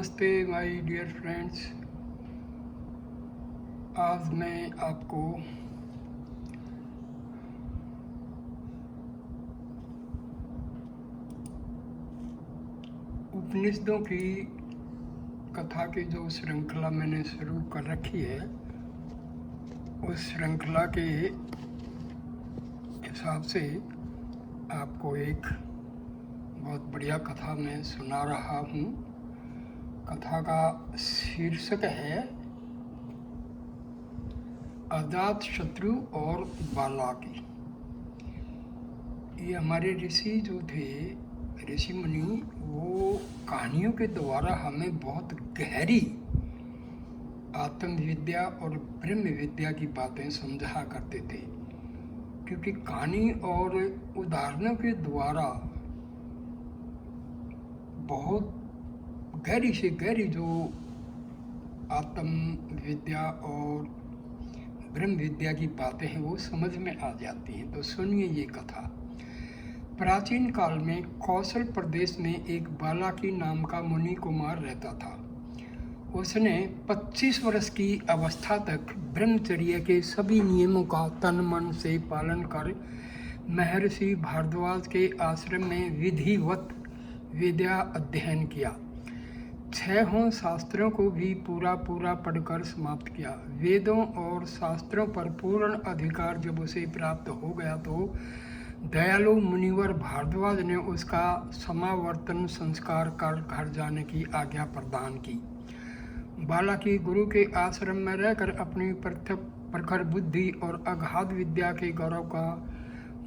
नमस्ते my dear friends. आज मैं आपको उपनिषदों की कथा की जो श्रृंखला मैंने शुरू कर रखी है, उस श्रृंखला के हिसाब से आपको एक बहुत बढ़िया कथा मैं सुना रहा हूँ। कथा का शीर्षक है अजात शत्रु और बालाकी। ये हमारे ऋषि जो थे, ऋषि मुनि, वो कहानियों के द्वारा हमें बहुत गहरी आत्मविद्या और ब्रह्म विद्या की बातें समझा करते थे, क्योंकि कहानी और उदाहरणों के द्वारा बहुत गहरी से गहरी जो आत्म विद्या और ब्रह्म विद्या की बातें हैं वो समझ में आ जाती हैं। तो सुनिए ये कथा। प्राचीन काल में कौशल प्रदेश में एक बालाकी नाम का मुनि कुमार रहता था। उसने 25 वर्ष की अवस्था तक ब्रह्मचर्य के सभी नियमों का तन मन से पालन कर महर्षि भारद्वाज के आश्रम में विधिवत विद्या अध्ययन किया। 6 शास्त्रों को भी पूरा पढ़कर समाप्त किया। वेदों और शास्त्रों पर पूर्ण अधिकार जब उसे प्राप्त हो गया तो दयालु मुनिवर भारद्वाज ने उसका समावर्तन संस्कार कर घर जाने की आज्ञा प्रदान की। बालाकी गुरु के आश्रम में रहकर अपनी प्रखर बुद्धि और अगाध विद्या के गौरव का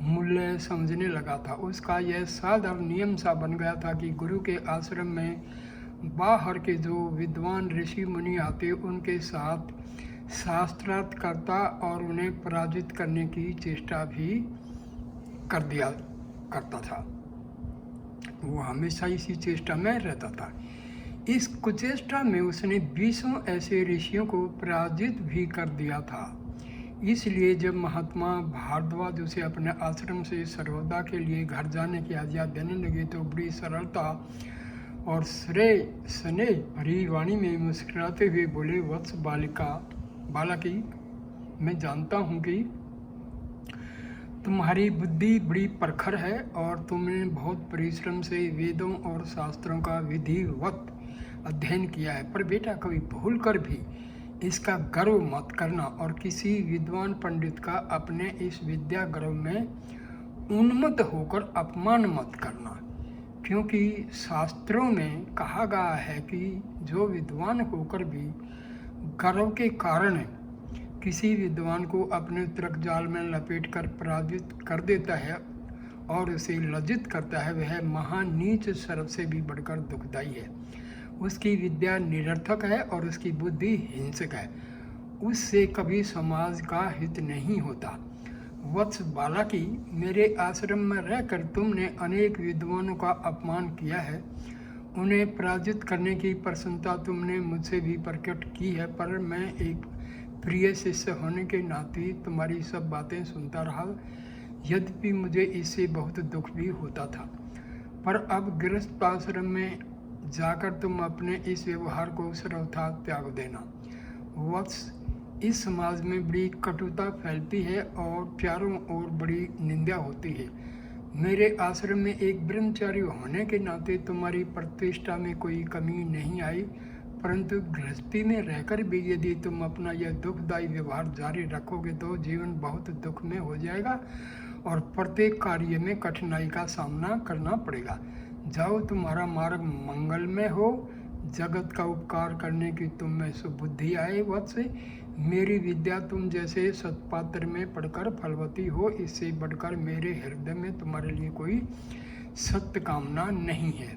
मूल्य समझने लगा था। उसका यह साधारण नियम सा बन गया था कि गुरु के आश्रम में बाहर के जो विद्वान ऋषि मुनि आते उनके साथ शास्त्रार्थ करता और उन्हें पराजित करने की चेष्टा भी कर दिया करता था। वो हमेशा इसी चेष्टा में रहता था। इस कुचेष्टा में उसने 20 ऐसे ऋषियों को पराजित भी कर दिया था। इसलिए जब महात्मा भारद्वाज उसे अपने आश्रम से सर्वदा के लिए घर जाने की आज्ञा देने लगे तो बड़ी सरलता और श्रेय स्नेह भरी वाणी में मुस्कुराते हुए बोले, वत्स बालाकी, मैं जानता हूँ कि तुम्हारी बुद्धि बड़ी प्रखर है और तुमने बहुत परिश्रम से वेदों और शास्त्रों का विधिवत अध्ययन किया है, पर बेटा कभी भूल कर भी इसका गर्व मत करना और किसी विद्वान पंडित का अपने इस विद्या गर्व में उन्मत्त होकर अपमान मत करना, क्योंकि शास्त्रों में कहा गया है कि जो विद्वान होकर भी गर्व के कारण किसी विद्वान को अपने तर्क जाल में लपेट कर पराजित कर देता है और उसे लज्जित करता है, वह महान नीच सर्प से भी बढ़कर दुखदाई है। उसकी विद्या निरर्थक है और उसकी बुद्धि हिंसक है। उससे कभी समाज का हित नहीं होता। वत्स बालाकी, मेरे आश्रम में रहकर तुमने अनेक विद्वानों का अपमान किया है। उन्हें पराजित करने की प्रसन्नता तुमने मुझसे भी प्रकट की है, पर मैं एक प्रिय शिष्य होने के नाते तुम्हारी सब बातें सुनता रहा, यद्यपि मुझे इससे बहुत दुख भी होता था। पर अब गृहस्थ आश्रम में जाकर तुम अपने इस व्यवहार को सर्वथा त्याग देना। वत्स, इस समाज में बड़ी कटुता फैलती है और चारों ओर बड़ी निंदा होती है। मेरे आश्रम में एक ब्रह्मचारी होने के नाते तुम्हारी प्रतिष्ठा में कोई कमी नहीं आई, परंतु गृहस्थी में रहकर भी यदि तुम अपना यह दुखदायी व्यवहार जारी रखोगे तो जीवन बहुत दुख में हो जाएगा और प्रत्येक कार्य में कठिनाई का सामना करना पड़ेगा। जाओ, तुम्हारा मार्ग मंगलमय हो, जगत का उपकार करने की तुम में सुबुद्धि आए। वत्स, मेरी विद्या तुम जैसे सत्पात्र में पढ़कर फलवती हो, इससे बढ़कर मेरे हृदय में तुम्हारे लिए कोई सत्य कामना नहीं है।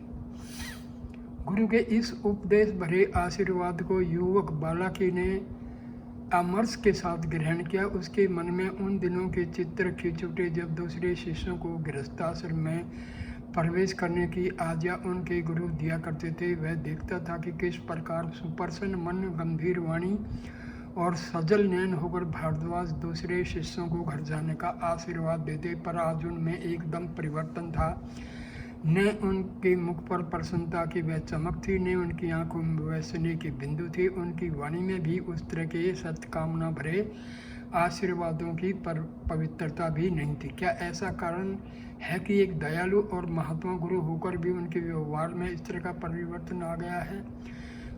गुरु के इस उपदेश भरे आशीर्वाद को युवक बालाकी ने अमर्ष के साथ ग्रहण किया। उसके मन में उन दिनों के चित्र खींच उठे जब दूसरे शिष्यों को गृहस्थाश्रम में प्रवेश करने की आज्ञा उनके गुरु दिया करते थे। वह देखता था कि किस प्रकार सुप्रसन्न मन, गंभीर वाणी और सजल नयन होकर भारद्वाज दूसरे शिष्यों को घर जाने का आशीर्वाद देते, पर आज उनमें एकदम परिवर्तन था। न उनके मुख पर प्रसन्नता की वह चमक थी, न उनकी आंखों में वह स्नेह की बिंदु थी। उनकी वाणी में भी उस तरह के सत्कामना भरे आशीर्वादों की पवित्रता भी नहीं थी। क्या ऐसा कारण है कि एक दयालु और महात्मा गुरु होकर भी उनके व्यवहार में इस तरह का परिवर्तन आ गया है?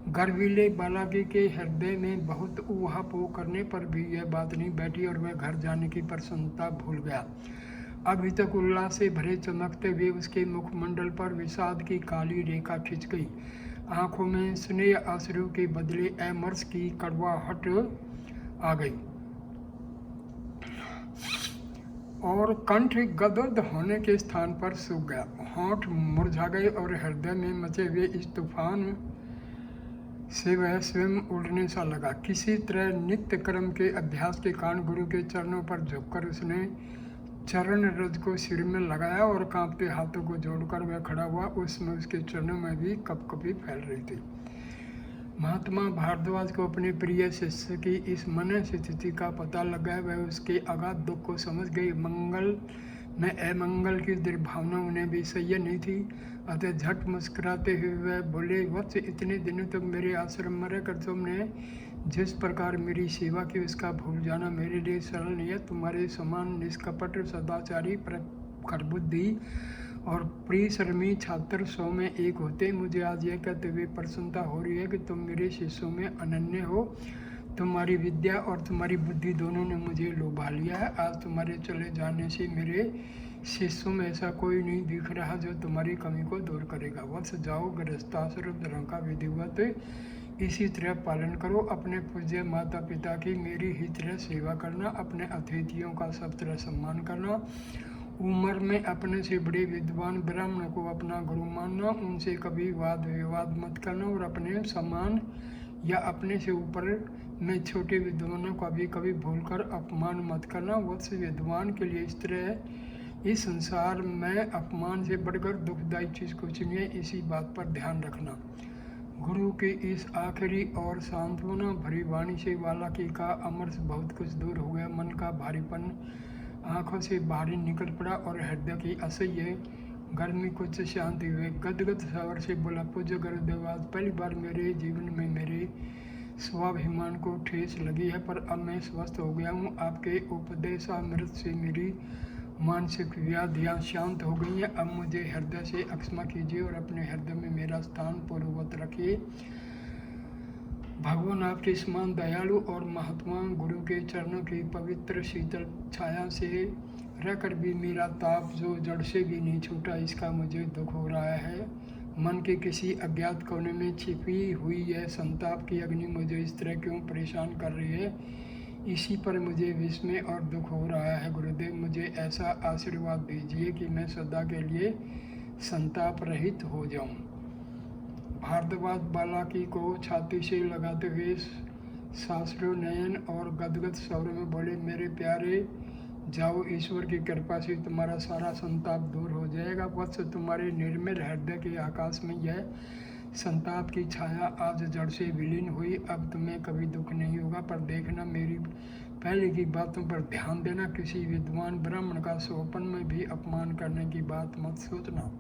गर्वीले बालाकी के हृदय में बहुत ऊहापोह करने पर भी यह बात नहीं बैठी और वह घर जाने की प्रसन्नता भूल गया। अभी तक उल्लास से भरे चमकते हुए उसके मुखमंडल पर विषाद की काली रेखा खिंच गई। आंखों में स्नेह आंसू के बदले अमरस की कड़वाहट आ गई और कंठ गदगद होने के स्थान पर सूख गया। होंठ मुरझा गए और हृदय में मचे हुए इस तूफान से वह स्वयं उड़ने सा लगा। किसी तरह नित्य कर्म के अभ्यास के कारण गुरु के चरणों पर झुककर उसने चरण रज को सिर में लगाया और कांपते हाथों को जोड़कर वह खड़ा हुआ। उसमें उसके चरणों में भी कपकपी फैल रही थी। महात्मा भारद्वाज को अपने प्रिय शिष्य की इस मन स्थिति का पता लगा। वह उसके अगाध दुख को समझ गई। मंगल में अमंगल की दुर्भावना उन्हें भी सह्य नहीं थी। अतः झट मुस्कुराते हुए वह बोले, वत्स, इतने दिनों तक मेरे आश्रम में रहकर तुमने जिस प्रकार मेरी सेवा की उसका भूल जाना मेरे लिए सरल नहीं है। तुम्हारे समान निष्कपट सदाचारी प्रखरबुद्धि और परिश्रमी छात्र 100 में एक होते। मुझे आज यह कहते हुए प्रसन्नता हो रही है कि तुम मेरे शिष्यों में अनन्य हो। तुम्हारी विद्या और तुम्हारी बुद्धि दोनों ने मुझे लोभा लिया है। आज तुम्हारे चले जाने से मेरे शिष्यों में ऐसा कोई नहीं दिख रहा जो तुम्हारी कमी को दूर करेगा। वत्स, जाओ, गृहस्थाश्रम धर्म का विधिवत इसी तरह पालन करो। अपने पूज्य माता पिता की मेरी ही तरह सेवा करना, अपने अतिथियों का सब तरह सम्मान करना, उम्र में अपने से बड़े विद्वान ब्राह्मणों को अपना गुरु मानना, उनसे कभी वाद विवाद मत करना और अपने समान या अपने से ऊपर में छोटे विद्वानों का भी कभी भूलकर अपमान मत करना। वत्स, विद्वान के लिए इस तरह इस संसार में अपमान से बढ़कर दुखदायी चीज़ कुछ नहीं है, इसी बात पर ध्यान रखना। गुरु के इस आखिरी और सांत्वना भरी वाणी से बालाकी का अमरस बहुत कुछ दूर हो गया। मन का भारीपन आंखों से बाहर निकल पड़ा और हृदय की असह्य गर्मी कुछ शांति हुए। गदगद स्वर से बोला, पूज्य गुरुदेव, आज पहली बार मेरे जीवन में मेरे स्वाभिमान को ठेस लगी है, पर अब मैं स्वस्थ हो गया हूँ। आपके उपदेशामृत से मेरी मानसिक व्याधियाँ शांत हो गई हैं। अब मुझे हृदय से क्षमा कीजिए और अपने हृदय में मेरा स्थान पूर्ववत रखिए। भगवान आपके समान दयालु और महात्मा गुरु के चरणों की पवित्र शीतल छाया से रहकर भी मेरा ताप जो जड़ से भी नहीं छूटा, इसका मुझे दुख हो रहा है। मन के किसी अज्ञात कोने में छिपी हुई यह संताप की अग्नि मुझे इस तरह क्यों परेशान कर रही है, इसी पर मुझे विस्मय और दुख हो रहा है। गुरुदेव, मुझे ऐसा आशीर्वाद दीजिए कि मैं सदा के लिए संताप रहित हो जाऊं। भारद्वाज बालाकी को छाती से लगाते हुए साश्रु नयन और गदगद स्वर में बोले, मेरे प्यारे, जाओ, ईश्वर की कृपा से तुम्हारा सारा संताप दूर हो जाएगा। वत्स, तुम्हारे निर्मल हृदय के आकाश में यह संताप की छाया आज जड़ से विलीन हुई। अब तुम्हें कभी दुख नहीं होगा। पर देखना, मेरी पहले की बातों पर ध्यान देना। किसी विद्वान ब्राह्मण का सोपन में भी अपमान करने की बात मत सोचना।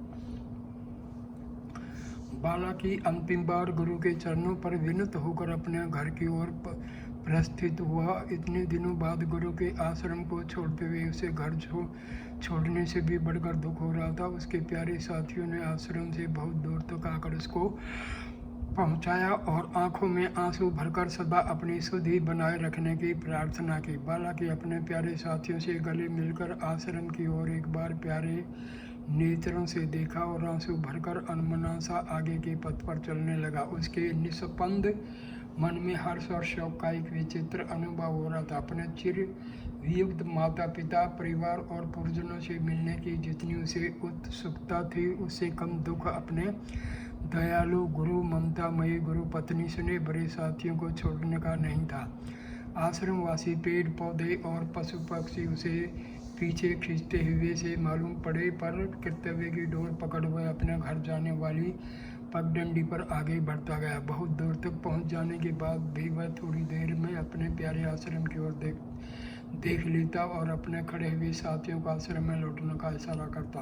बालाकी अंतिम बार गुरु के चरणों पर विनत होकर अपने घर की ओर प्रस्थित हुआ। इतने दिनों बाद गुरु के आश्रम को छोड़ते हुए उसे घर छोड़ने से भी बढ़कर दुख हो रहा था। उसके प्यारे साथियों ने आश्रम से बहुत दूर तक आकर उसको पहुंचाया और आंखों में आंसू भरकर सदा अपनी शुद्धि बनाए रखने की प्रार्थना की। बालाकी अपने प्यारे साथियों से गले मिलकर आश्रम की ओर एक बार प्यारे नेत्रों से देखा और आंसू भरकर अनमना सा आगे के पथ पर चलने लगा। उसके निस्पंद मन में हर्ष और शोक का एक विचित्र अनुभव हो रहा था। अपने चिर वियुक्त माता पिता, परिवार और परिजनों से मिलने की जितनी उसे उत्सुकता थी, उससे कम दुख अपने दयालु गुरु, ममतामयी गुरु पत्नी स्नेह भरे साथियों को छोड़ने का नहीं था। आश्रमवासी पेड़ पौधे और पशु पक्षी उसे पीछे खींचते हुए से मालूम पड़े, पर कर्तव्य की डोर पकड़ हुए अपने घर जाने वाली पगडंडी पर आगे बढ़ता गया। बहुत दूर तक पहुंच जाने के बाद भी वह थोड़ी देर में अपने प्यारे आश्रम की ओर देख लेता और अपने खड़े हुए साथियों का आश्रम में लौटने का इशारा करता।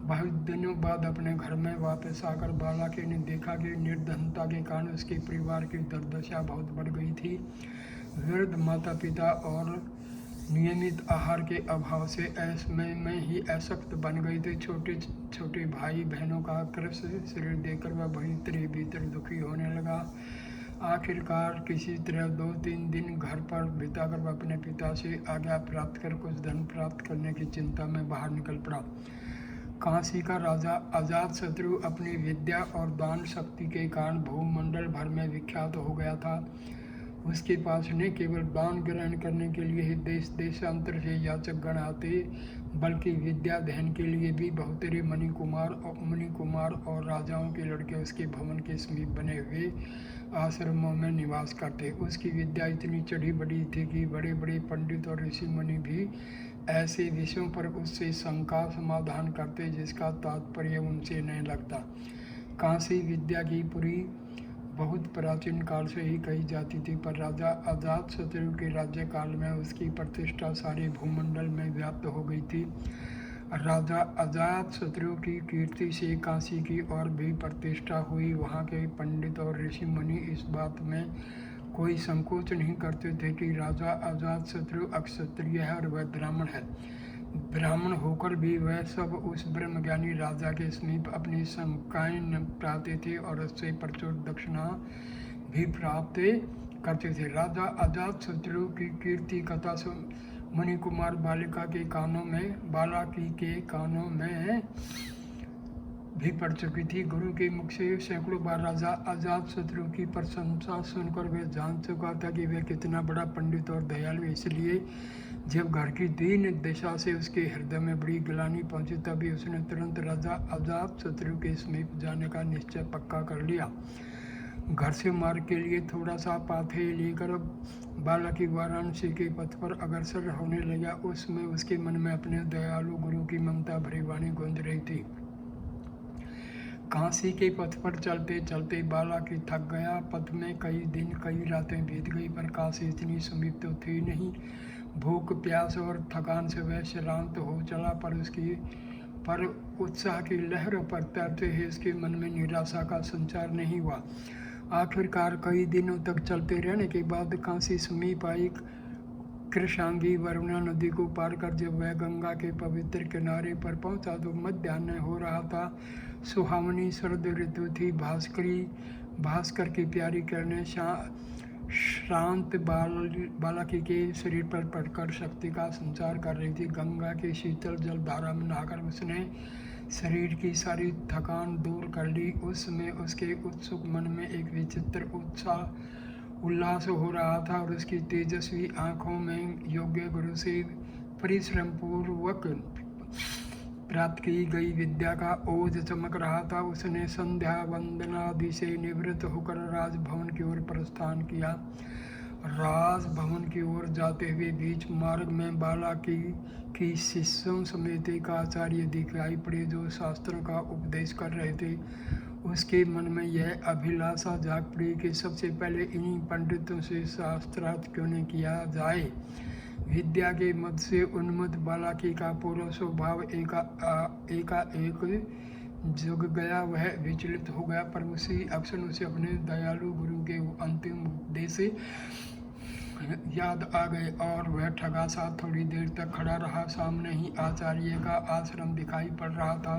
बहुत दिनों बाद अपने घर में वापस आकर बालाकी ने देखा कि निर्धनता के कारण उसके परिवार की दुर्दशा बहुत बढ़ गई थी। वृद्ध माता पिता और नियमित आहार के अभाव से ऐसे में ही अशक्त बन गए थे। छोटे छोटे भाई बहनों का कृष्ण शरीर देखकर वह भीतर भीतर दुखी होने लगा। आखिरकार किसी तरह 2-3 दिन घर पर बिताकर वह अपने पिता से आज्ञा प्राप्त कर कुछ धन प्राप्त करने की चिंता में बाहर निकल पड़ा। काशी का राजा अजातशत्रु अपनी विद्या और दान शक्ति के कारण भूमंडल भर में विख्यात हो गया था। उसके पास न केवल दान ग्रहण करने के लिए ही देश देशांतर से याचक गण आते, बल्कि विद्या अध्ययन के लिए भी बहुतेरे मुनि कुमार और राजाओं के लड़के उसके भवन के समीप बने हुए आश्रमों में निवास करते। उसकी विद्या इतनी चढ़ी बढ़ी थी कि बड़े बड़े पंडित और ऋषि मुनि भी ऐसे विषयों पर उससे शंका समाधान करते जिसका तात्पर्य उनसे नहीं लगता। काशी विद्या की पुरी बहुत प्राचीन काल से ही कही जाती थी, पर राजा अजातशत्रु के राज्यकाल में उसकी प्रतिष्ठा सारे भूमंडल में व्याप्त हो गई थी। राजा अजातशत्रु की कीर्ति से काशी की और भी प्रतिष्ठा हुई। वहाँ के पंडित और ऋषि मुनि इस बात में कोई संकोच नहीं करते थे कि राजा अजातशत्रु अक्षत्रिय है और वह ब्राह्मण है। ब्राह्मण होकर भी वह सब उस ब्रह्मज्ञानी राजा के समीप अपनी शंकाएं निपटाते थे और उससे प्रचुर दक्षिणा भी प्राप्त करते थे। राजा अजातशत्रु की कीर्ति कथा मुनि कुमार बालाकी के कानों में भी पड़ चुकी थी। गुरु के मुख से सैकड़ों बार राजा अजातशत्रु की प्रशंसा सुनकर वह जान चुका था कि वह कितना बड़ा पंडित और दयालु। इसलिए जब घर की दीन दशा से उसके हृदय में बड़ी गिलानी पहुंची, तभी उसने तुरंत राजा अजातशत्रु के समीप जाने का निश्चय पक्का कर लिया। घर से मार्ग के लिए थोड़ा सा पाथे लेकर बालाकी वाराणसी के पथ पर अग्रसर होने लगा। उसमें उसके मन में अपने दयालु गुरु की ममता भरी वाणी गूंज रही थी। काशी के पथ पर चलते चलते बालाकी थक गया। पथ में कई दिन कई रातें बीत गई, पर काशी इतनी समीप तो थी नहीं। भूख प्यास और थकान से वह श्रांत हो चला, पर उत्साह की लहरों पर तैरते ही उसके मन में निराशा का संचार नहीं हुआ। आखिरकार कई दिनों तक चलते रहने के बाद काशी समीप आई। कृशांगी वरुणा नदी को पार कर जब वह गंगा के पवित्र किनारे पर पहुंचा तो मध्याह्न हो रहा था। सुहावनी शरद ऋतु थी। भास्कर की प्यारी किरणें श्रांत बालाकी के शरीर पर पड़कर शक्ति का संचार कर रही थी। गंगा के शीतल जल धारा में नहाकर उसने शरीर की सारी थकान दूर कर ली। उस समय उसके उत्सुक मन में एक विचित्र उल्लास हो रहा था और उसकी तेजस्वी आंखों में योग्य गुरु से परिश्रम पूर्वक प्राप्त की गई विद्या का ओज चमक रहा था। उसने संध्या वंदनादि से निवृत्त होकर राजभवन की ओर प्रस्थान किया। राजभवन की ओर जाते हुए बीच मार्ग में बालाकी की शिष्यों समेत एक आचार्य दिखाई पड़े जो शास्त्रों का उपदेश कर रहे थे। उसके मन में यह अभिलाषा जाग पड़ी कि सबसे पहले इन्हीं पंडितों से शास्त्रार्थ क्यों नहीं किया जाए। विद्या के मद से उन्मत्त बालाकी का पूर्व स्वभाव एकाएक जग गया। वह विचलित हो गया, पर उसी अक्षर उसे अपने दयालु गुरु के अंतिम उपदेश याद आ गए और वह ठगा सा थोड़ी देर तक खड़ा रहा। सामने ही आचार्य का आश्रम दिखाई पड़ रहा था।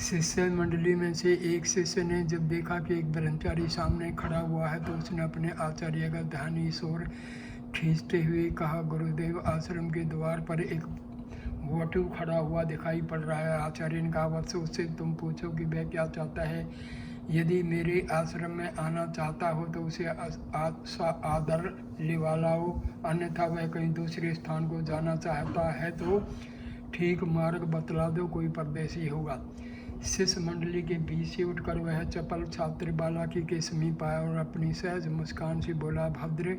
शिष्य मंडली में से एक शिष्य ने जब देखा कि एक ब्रह्मचारी सामने खड़ा हुआ है तो उसने अपने आचार्य का ध्यान इस ओर खींचते हुए कहा, गुरुदेव, आश्रम के द्वार पर एक वटु खड़ा हुआ दिखाई पड़ रहा है। आचार्य ने कहा, वत्स, उससे तुम पूछो कि वह क्या चाहता है। यदि मेरे आश्रम में आना चाहता हो तो उसे आदर लिवा लाओ, अन्यथा वह कहीं दूसरे स्थान को जाना चाहता है तो ठीक मार्ग बतला दो, कोई परदेशी होगा। शिष्य मंडली के बीच से उठकर वह चपल छात्र बालाकी के समीप आया और अपनी सहज मुस्कान से बोला, भद्र,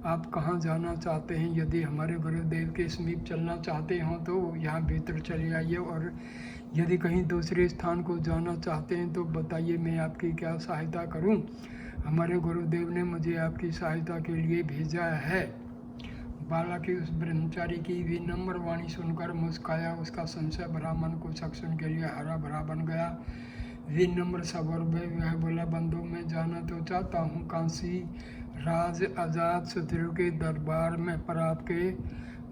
आप कहाँ जाना चाहते हैं? यदि हमारे गुरुदेव के समीप चलना चाहते हो तो यहाँ भीतर चले आइए, और यदि कहीं दूसरे स्थान को जाना चाहते हैं तो बताइए, मैं आपकी क्या सहायता करूँ? हमारे गुरुदेव ने मुझे आपकी सहायता के लिए भेजा है। बाला की उस ब्रह्मचारी की विनम्र वाणी सुनकर मुस्काया। उसका संशय भरा मन कुछ क्षण के लिए हरा भरा बन गया। विनम्र सबर में वह बोला, बंधु मैं जाना तो चाहता हूँ काशी राज अजात शत्रु के दरबार में, पर आपके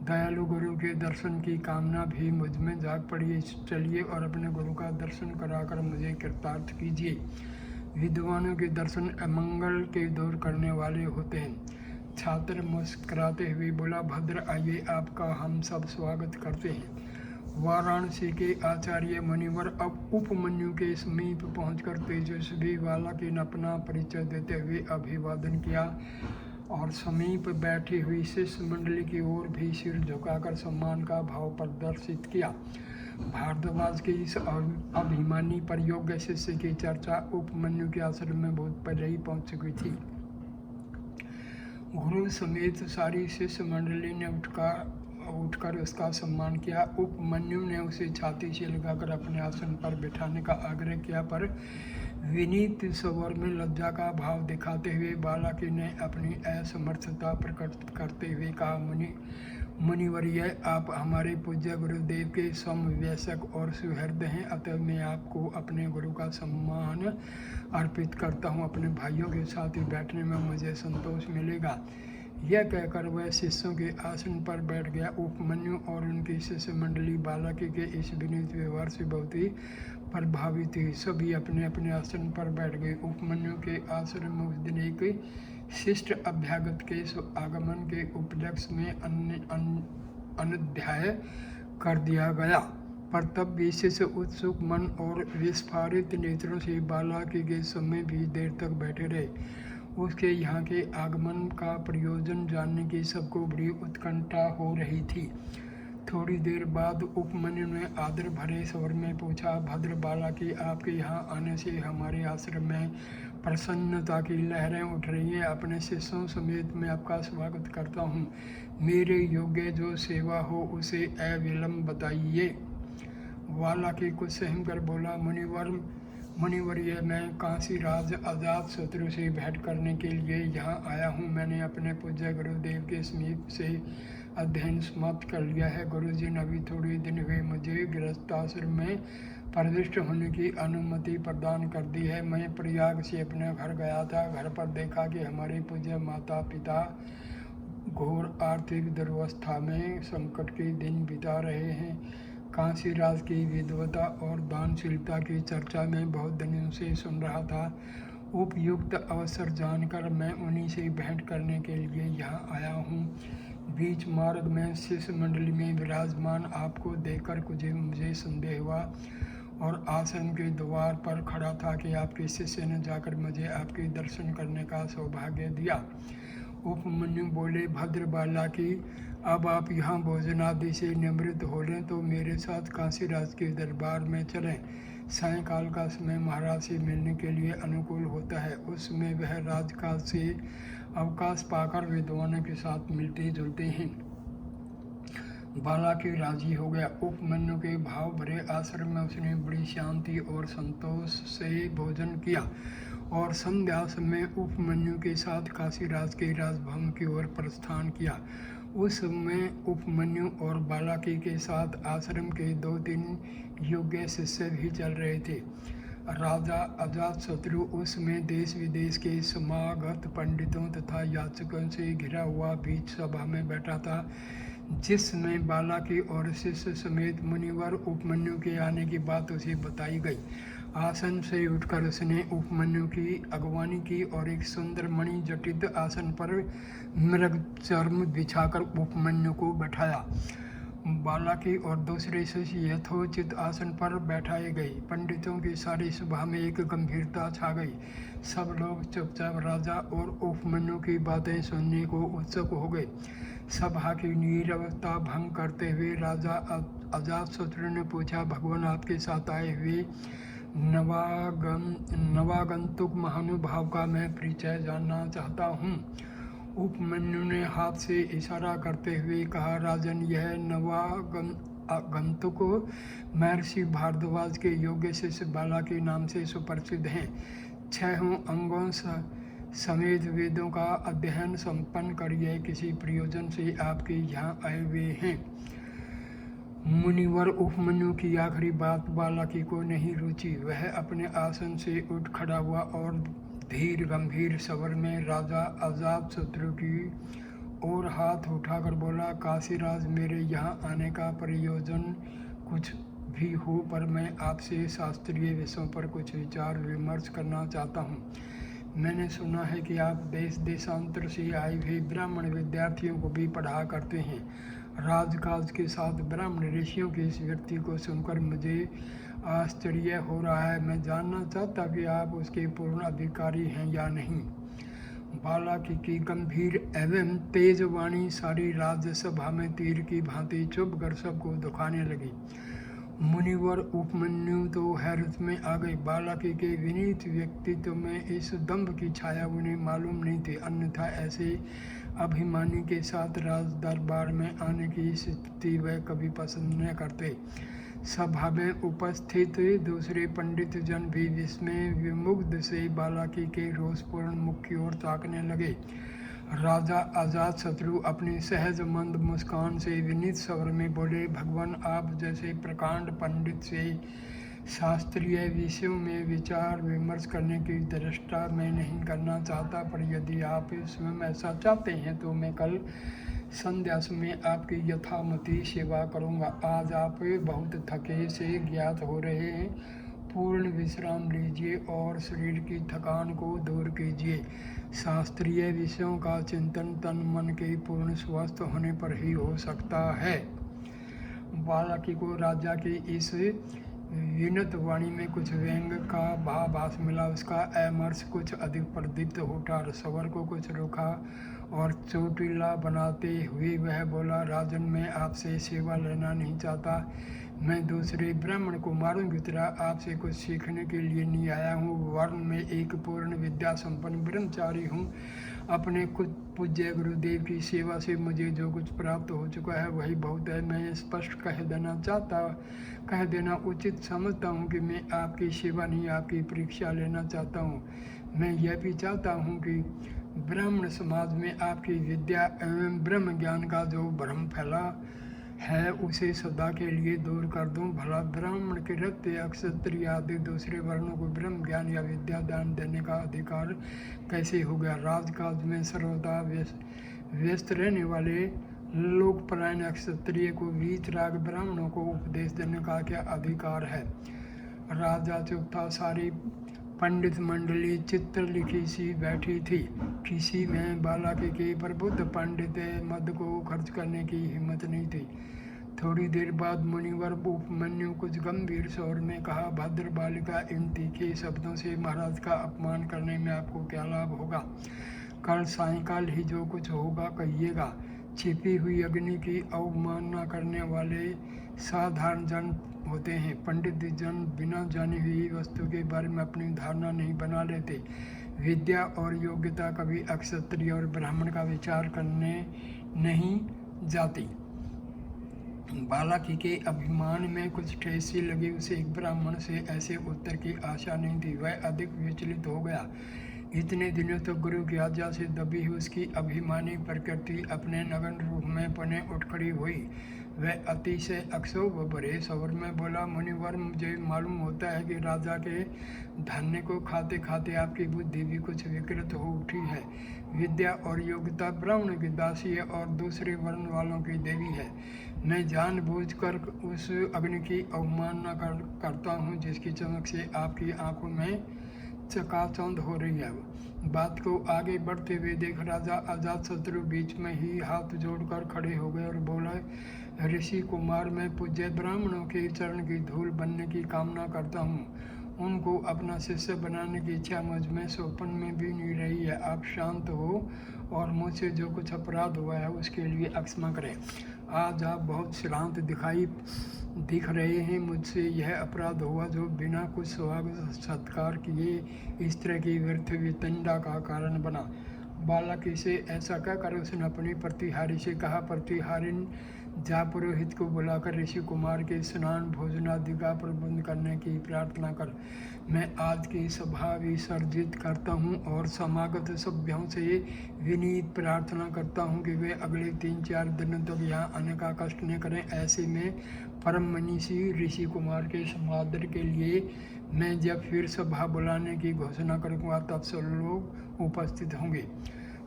दयालु गुरु के दर्शन की कामना भी मुझ में जाग पड़ी। चलिए और अपने गुरु का दर्शन कराकर मुझे कृतार्थ कीजिए। विद्वानों के दर्शन अमंगल के दूर करने वाले होते हैं। छात्र मुस्कुराते हुए बोला, भद्र आइए, आपका हम सब स्वागत करते हैं। वाराणसी के आचार्य मुनिवर अब उपमन्यु के समीप पहुंचकर तेजस्वी बाला के अपना परिचय देते हुए अभिवादन किया और समीप बैठी हुई शिष्य मंडली की ओर भी सिर झुकाकर सम्मान का भाव प्रदर्शित किया। भारद्वाज के इस अभिमानी पर योग्य शिष्य की चर्चा उपमन्यु के आश्रम में बहुत पहले ही पहुंच चुकी थी। गुरु समेत सारी शिष्य मंडली ने उठकर उसका सम्मान किया। उपमन्यु ने उसे छाती से लगाकर अपने आसन पर बिठाने का आग्रह किया, पर विनीत स्वर में लज्जा का भाव दिखाते हुए बालाकी ने अपनी असमर्थता प्रकट करते हुए कहा, मुनिवर्य, आप हमारे पूज्य गुरुदेव के समवयस्क और सुहृद हैं, अतः मैं आपको अपने गुरु का सम्मान अर्पित करता हूँ। अपने भाइयों के साथ ही बैठने में मुझे संतोष मिलेगा। यह कहकर वह शिष्यों के आसन पर बैठ गया। उपमन्यु और उनकी शिष्य मंडली बालाकी के इस विनीत व्यवहार से बहुत ही प्रभावित हुई। सभी अपने अपने आसन पर बैठ गए। उपमन्यु के आश्रम में उस दिन एक शिष्ट अभ्यागत के आगमन के उपलक्ष्य में अनुध्याय कर दिया गया, पर तब भी शिष्य उत्सुक मन और विस्फारित नेत्रों से बालाकी के समय भी देर तक बैठे रहे। उसके यहाँ के आगमन का प्रयोजन जानने की सबको बड़ी उत्कंठा हो रही थी। थोड़ी देर बाद उपमन्यु ने आदर भरे स्वर में पूछा, भद्र बालाकी, आपके यहाँ आने से हमारे आश्रम में प्रसन्नता की लहरें उठ रही हैं। अपने शिष्यों समेत मैं आपका स्वागत करता हूँ। मेरे योग्य जो सेवा हो उसे अविलंब बताइए। बालाकी कुछ सहम कर बोला, मुनिवर्य, मैं काशी राज अजात शत्रु से भेंट करने के लिए यहाँ आया हूँ। मैंने अपने पूज्य गुरुदेव के समीप से अध्ययन समाप्त कर लिया है। गुरुजी ने अभी थोड़े दिन हुए मुझे गृहस्थाश्रम में प्रविष्ट होने की अनुमति प्रदान कर दी है। मैं प्रयाग से अपने घर गया था। घर पर देखा कि हमारे पूज्य माता पिता घोर आर्थिक दुर्वस्था में संकट के दिन बिता रहे हैं। काशी राज की विद्वता और दानशीलता की चर्चा मैं बहुत दिनों से सुन रहा था। उपयुक्त अवसर जानकर मैं उन्हीं से भेंट करने के लिए यहाँ आया हूँ। बीच मार्ग में शिष्य मंडली में विराजमान आपको देखकर मुझे संदेह हुआ और आश्रम के द्वार पर खड़ा था कि आपके शिष्य ने जाकर मुझे आपके दर्शन करने का सौभाग्य दिया। उपमन्यु बोले, भद्र बालाकी, अब आप यहाँ भोजनादि से निवृत्त हो लें तो मेरे साथ काशीराज के दरबार में चलें। सायंकाल का समय महाराज से मिलने के लिए अनुकूल होता है। उस समय वह राजकाज से अवकाश पाकर विद्वानों के साथ मिलते जुलते हैं। बालाकी राजी हो गया। उपमन्यु के भाव भरे आश्रम में उसने बड़ी शांति और संतोष से भोजन किया और संध्या समय उपमन्यु के साथ काशीराज के राजभवन की ओर प्रस्थान किया। उस समय उपमन्यु और बालाकी के साथ आश्रम के 2-3 योग्य शिष्य भी चल रहे थे। राजा अजातशत्रु उस समय देश विदेश के समागत पंडितों तथा याचकों से घिरा हुआ बीच सभा में बैठा था। जिस समय बालाकी और शिष्य समेत मुनिवर उपमन्यु के आने की बात उसे बताई गई, आसन से उठकर उसने उपमन्यु की अगवानी की और एक सुंदर मणि जटित आसन पर मृग चर्म बिछाकर उपमन्यु को बैठाया। बालाकी और दूसरे शिष्य यथोचित आसन पर बैठाए गए। पंडितों की सारी सभा में एक गंभीरता छा गई। सब लोग चुपचाप राजा और उपमन्यु की बातें सुनने को उत्सुक हो गए। सभा की नीरवता भंग करते हुए राजा अजातशत्रु ने पूछा, भगवान, आपके साथ आए हुए नवागंतुक महानुभाव का मैं परिचय जानना चाहता हूँ। उपमन्यु ने हाथ से इशारा करते हुए कहा, राजन, यह नवागंतुक महर्षि भारद्वाज के योग्य शिष्य बाला के नाम से सुप्रसिद्ध हैं। 6 अंगों समेत वेदों का अध्ययन संपन्न कर यह किसी प्रयोजन से आपके यहाँ आए हुए हैं। मुनिवर उपमन्यु की आखिरी बात बालाकी को नहीं रुचि। वह अपने आसन से उठ खड़ा हुआ और धीर गंभीर स्वर में राजा अजातशत्रु की ओर हाथ उठाकर बोला, काशीराज, मेरे यहाँ आने का प्रयोजन कुछ भी हो, पर मैं आपसे शास्त्रीय विषयों पर कुछ विचार विमर्श करना चाहता हूँ। मैंने सुना है कि आप देश देशांतर से आए हुए ब्राह्मण विद्यार्थियों को भी पढ़ा करते हैं। राजकाज के साथ ब्राह्मण ऋषियों की इस व्यक्ति को सुनकर मुझे आश्चर्य हो रहा है। मैं जानना चाहता कि आप उसके पूर्ण अधिकारी हैं या नहीं। बालाकी की गंभीर एवं तेज वाणी सारी राज्यसभा में तीर की भांति चुभकर सबको दुखाने लगी। मुनिवर उपमन्यु तो हैरत में आ गए। बालाकी के विनीत व्यक्तित्व में इस दंभ की छाया उन्हें मालूम नहीं थी, अन्यथा ऐसे अभिमानी के साथ राज दरबार में आने की स्थिति वह कभी पसंद न करते। सभा में उपस्थित दूसरे पंडित जन भी विस्मय विमुग्ध से बालाकी के रोषपूर्ण मुख की ओर ताकने लगे। राजा अजातशत्रु अपनी सहज मंद मुस्कान से विनीत स्वर में बोले, भगवान, आप जैसे प्रकांड पंडित से शास्त्रीय विषयों में विचार विमर्श करने की दृष्टा मैं नहीं करना चाहता, पर यदि आप स्वयं ऐसा चाहते हैं तो मैं कल संध्या में आपकी यथामति सेवा करूंगा। आज आप बहुत थके से ज्ञात हो रहे हैं, पूर्ण विश्राम लीजिए और शरीर की थकान को दूर कीजिए। शास्त्रीय विषयों का चिंतन तन मन के पूर्ण स्वस्थ होने पर ही हो सकता है। बालाकी को राजा की इस विनत वाणी में कुछ व्यंग का भावाभास मिला। उसका अमर्ष कुछ अधिक प्रदीप्त उठा, स्वर को कुछ रुखा और चोटिला बनाते हुए वह बोला, राजन, मैं आपसे सेवा लेना नहीं चाहता। मैं दूसरे ब्राह्मण कुमारों की तरह आपसे कुछ सीखने के लिए नहीं आया हूँ, वर्ण में एक पूर्ण विद्या संपन्न ब्रह्मचारी हूँ। अपने कुछ पूज्य गुरुदेव की सेवा से मुझे जो कुछ प्राप्त हो चुका है वही बहुत है। मैं स्पष्ट कह देना उचित समझता हूँ कि मैं आपकी सेवा नहीं, आपकी परीक्षा लेना चाहता हूँ। मैं यह भी चाहता हूँ कि ब्राह्मण समाज में आपकी विद्या एवं ब्रह्म ज्ञान का जो भ्रम फैला है उसे सदा के लिए दूर कर दूं। भला ब्राह्मण के रक्त क्षत्रिय आदि दूसरे वर्णों को ब्रह्म ज्ञान या विद्या दान देने का अधिकार कैसे हो गया? राजकाज में सर्वदा व्यस्त रहने वाले लोकपरायण क्षत्रिय को वीतराग ब्राह्मणों को उपदेश देने का क्या अधिकार है? राजा चुप था। सारी पंडित मंडली चित्र लिखी सी बैठी थी। किसी में बालाकी के प्रबुद्ध पंडित मद को खर्च करने की हिम्मत नहीं थी। थोड़ी देर बाद मुनिवर उपमन्यु कुछ गंभीर स्वर में कहा, भद्र बालिका, इन तीखे शब्दों से महाराज का अपमान करने में आपको क्या लाभ होगा? कल सायंकाल ही जो कुछ होगा कहिएगा। छिपी हुई अग्नि की अवमानना करने वाले साधारण जन होते हैं। पंडित जन बिना जानी हुई वस्तु के बारे में अपनी धारणा नहीं बना लेते। विद्या और योग्यता कभी अक्षत्रिय और ब्राह्मण का विचार करने नहीं जाती। बालाकी के अभिमान में कुछ ठेस सी लगी। उसे एक ब्राह्मण से ऐसे उत्तर की आशा नहीं थी। वह अधिक विचलित हो गया। इतने दिनों तक गुरु की आज्ञा से दबी हुई उसकी अभिमानी प्रकृति अपने नगन रूप में पुनः उठ खड़ी हुई। वह अतिशय अक्षोभ भरे स्वर में बोला, मुनिवर, मुझे मालूम होता है कि राजा के धन्य को खाते खाते आपकी बुद्धि भी कुछ विकृत हो उठी है। विद्या और योग्यता ब्राह्मण की दासी है और दूसरे वर्ण वालों की देवी है। मैं जानबूझकर उस अग्नि की अवमानना करता हूँ जिसकी चमक से आपकी आंखों में चकाचौंध हो रही है। बात को आगे बढ़ते हुए देख राजा अजातशत्रु बीच में ही हाथ जोड़कर खड़े हो गए और बोला, ऋषि कुमार, मैं पूज्य ब्राह्मणों के चरण की धूल बनने की कामना करता हूँ। उनको अपना शिष्य बनाने की इच्छा मुझ में स्वप्न में भी नहीं रही है। आप शांत हो और मुझसे जो कुछ अपराध हुआ है उसके लिए क्षमा करें। आज आप बहुत श्रांत दिख रहे हैं। मुझसे यह अपराध हुआ जो बिना कुछ स्वागत सत्कार किए इस तरह की व्यर्थ वितंडा का कारण बना। बालाकी से ऐसा कहकर उसने अपनी प्रतिहारी से कहा, प्रतिहारिन, जा पुरोहित को बुलाकर ऋषि कुमार के स्नान भोजनादि का प्रबंध करने की प्रार्थना कर। मैं आज की सभा विसर्जित करता हूँ और समागत सभ्यों से विनीत प्रार्थना करता हूँ कि वे अगले 3-4 दिनों तक यहाँ आने का कष्ट न करें। ऐसे में परम मनीषी ऋषि कुमार के समादर के लिए मैं जब फिर सभा बुलाने की घोषणा करूँगा तब सब लोग उपस्थित होंगे।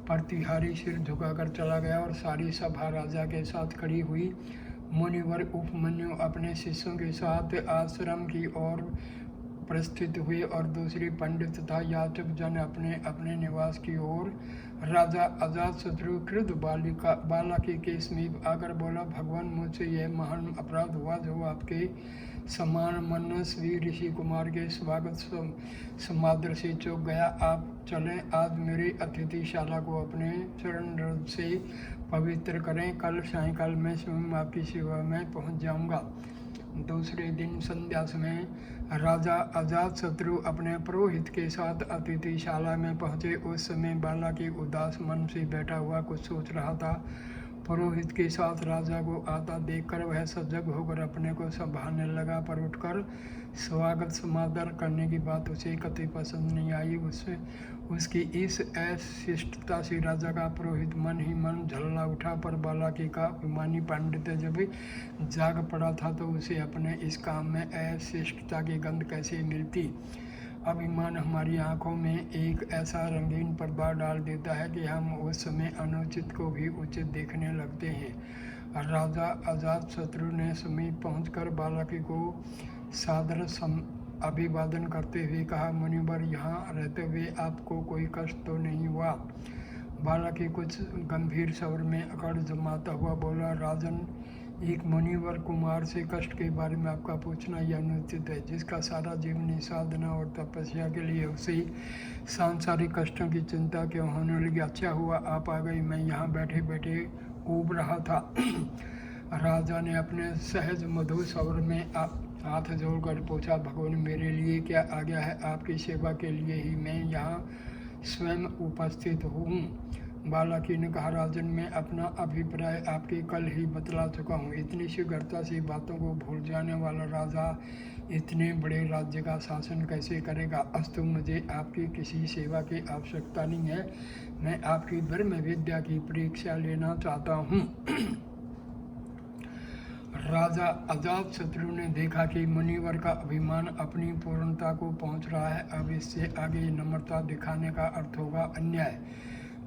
प्रतिहारी सिर झुकाकर चला गया और सारी सभा राजा के साथ खड़ी हुई। मुनिवर उपमन्यु अपने शिष्यों के साथ आश्रम की ओर प्रस्थित हुए और दूसरे पंडित तथा याचक जन अपने अपने निवास की ओर। राजा अजातशत्रु क्रुद्ध बालकी के समीप आकर बोला, भगवान मुझसे यह महान अपराध हुआ जो आपके समान मनस्वी ऋषि कुमार के स्वागत समादर से चूक गया। आप चलें, आज मेरी अतिथिशाला को अपने चरण रज से पवित्र करें। कल सायंकाल मैं स्वयं आपकी सेवा में पहुंच जाऊंगा। दूसरे दिन संध्या समय राजा अजातशत्रु अपने पुरोहित के साथ अतिथिशाला में पहुंचे। उस समय बालकी उदास मन से बैठा हुआ कुछ सोच रहा था। पुरोहित के साथ राजा को आता देखकर वह सजग होकर अपने को संभालने लगा, पर उठकर स्वागत समादर करने की बात उसे कतई पसंद नहीं आई। उसकी इस अशिष्टता से राजा का पुरोहित मन ही मन झल्ला उठा। पर बालकी का अभिमानी पंडित जब जाग पड़ा था तो उसे अपने इस काम में अशिष्टता की गंध कैसे मिलती। अभिमान हमारी आंखों में एक ऐसा रंगीन पर्दा डाल देता है कि हम उस समय अनुचित को भी उचित देखने लगते हैं। राजा अजातशत्रु ने समीप पहुंचकर बालकी को सादर अभिवादन करते हुए कहा, मुनिवर, यहाँ रहते हुए आपको कोई कष्ट तो नहीं हुआ? बालकी कुछ गंभीर स्वर में अकड़ जमाता हुआ बोला, राजन, एक मुनिवर कुमार से कष्ट के बारे में आपका पूछना यह अनुचित है। जिसका सारा जीवन साधना और तपस्या के लिए उसे सांसारिक कष्टों की चिंता क्यों होने लगी? अच्छा हुआ आप आ गई, मैं यहाँ बैठे बैठे ऊब रहा था। राजा ने अपने सहज मधुर स्वर में हाथ जोड़कर पूछा, भगवान, मेरे लिए क्या आज्ञा है? आपकी सेवा के लिए ही मैं यहाँ स्वयं उपस्थित हूँ। बालकी ने कहा, राजन, मैं अपना अभिप्राय आपके कल ही बतला चुका हूँ। इतनी शीघ्रता से बातों को भूल जाने वाला राजा इतने बड़े राज्य का शासन कैसे करेगा? अस्तु, मुझे आपकी किसी सेवा की आवश्यकता नहीं है। मैं आपकी ब्रह्म विद्या की परीक्षा लेना चाहता हूँ। राजा अजातशत्रु ने देखा कि मुनिवर का अभिमान अपनी पूर्णता को पहुँच रहा है। अब इससे आगे नम्रता दिखाने का अर्थ होगा अन्याय।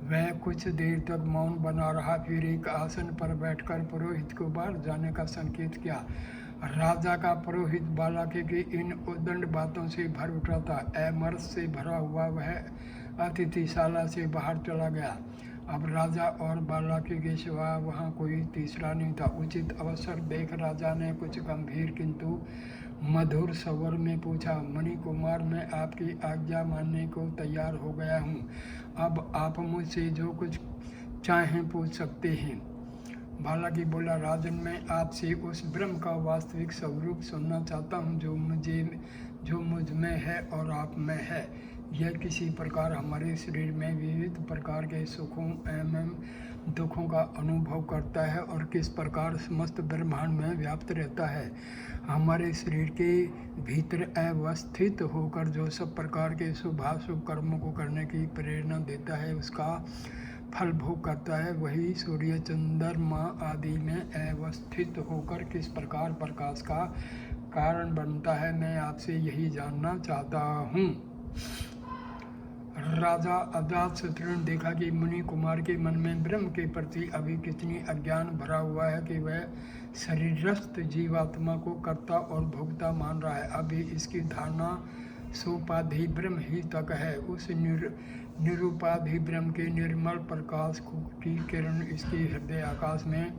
वह कुछ देर तक मौन बना रहा, फिर एक आसन पर बैठकर पुरोहित को बाहर जाने का संकेत किया। राजा का पुरोहित बालकी की इन उद्दंड बातों से भर उठा था। अमरस से भरा हुआ वह अतिथिशाला से बाहर चला गया। अब राजा और बालकी के सिवा वहाँ कोई तीसरा नहीं था। उचित अवसर देख राजा ने कुछ गंभीर किंतु मधुर स्वर में पूछा, मणि कुमार, मैं आपकी आज्ञा मानने को तैयार हो गया हूँ। अब आप मुझसे जो कुछ चाहें पूछ सकते हैं। बालकी बोला, राजन, मैं आपसे उस ब्रह्म का वास्तविक स्वरूप सुनना चाहता हूँ जो मुझ में है और आप में है। यह किसी प्रकार हमारे शरीर में विविध प्रकार के सुखों एवं दुखों का अनुभव करता है और किस प्रकार समस्त ब्रह्मांड में व्याप्त रहता है। हमारे शरीर के भीतर अवस्थित होकर जो सब प्रकार के शुभाशुभ कर्मों को करने की प्रेरणा देता है, उसका फल भोग करता है। वही सूर्य, चंद्रमा आदि में अवस्थित होकर किस प्रकार प्रकाश का कारण बनता है, मैं आपसे यही जानना चाहता हूँ। राजा अजातशत्रु ने देखा कि मुनि कुमार के मन में ब्रह्म के प्रति अभी कितनी अज्ञान भरा हुआ है कि वह शरीरस्थ जीवात्मा को कर्ता और भोक्ता मान रहा है। अभी इसकी धारणा सोपाधि ब्रह्म ही तक है। उस निरुपाधि ब्रह्म के निर्मल प्रकाश की किरण इसके हृदय आकाश में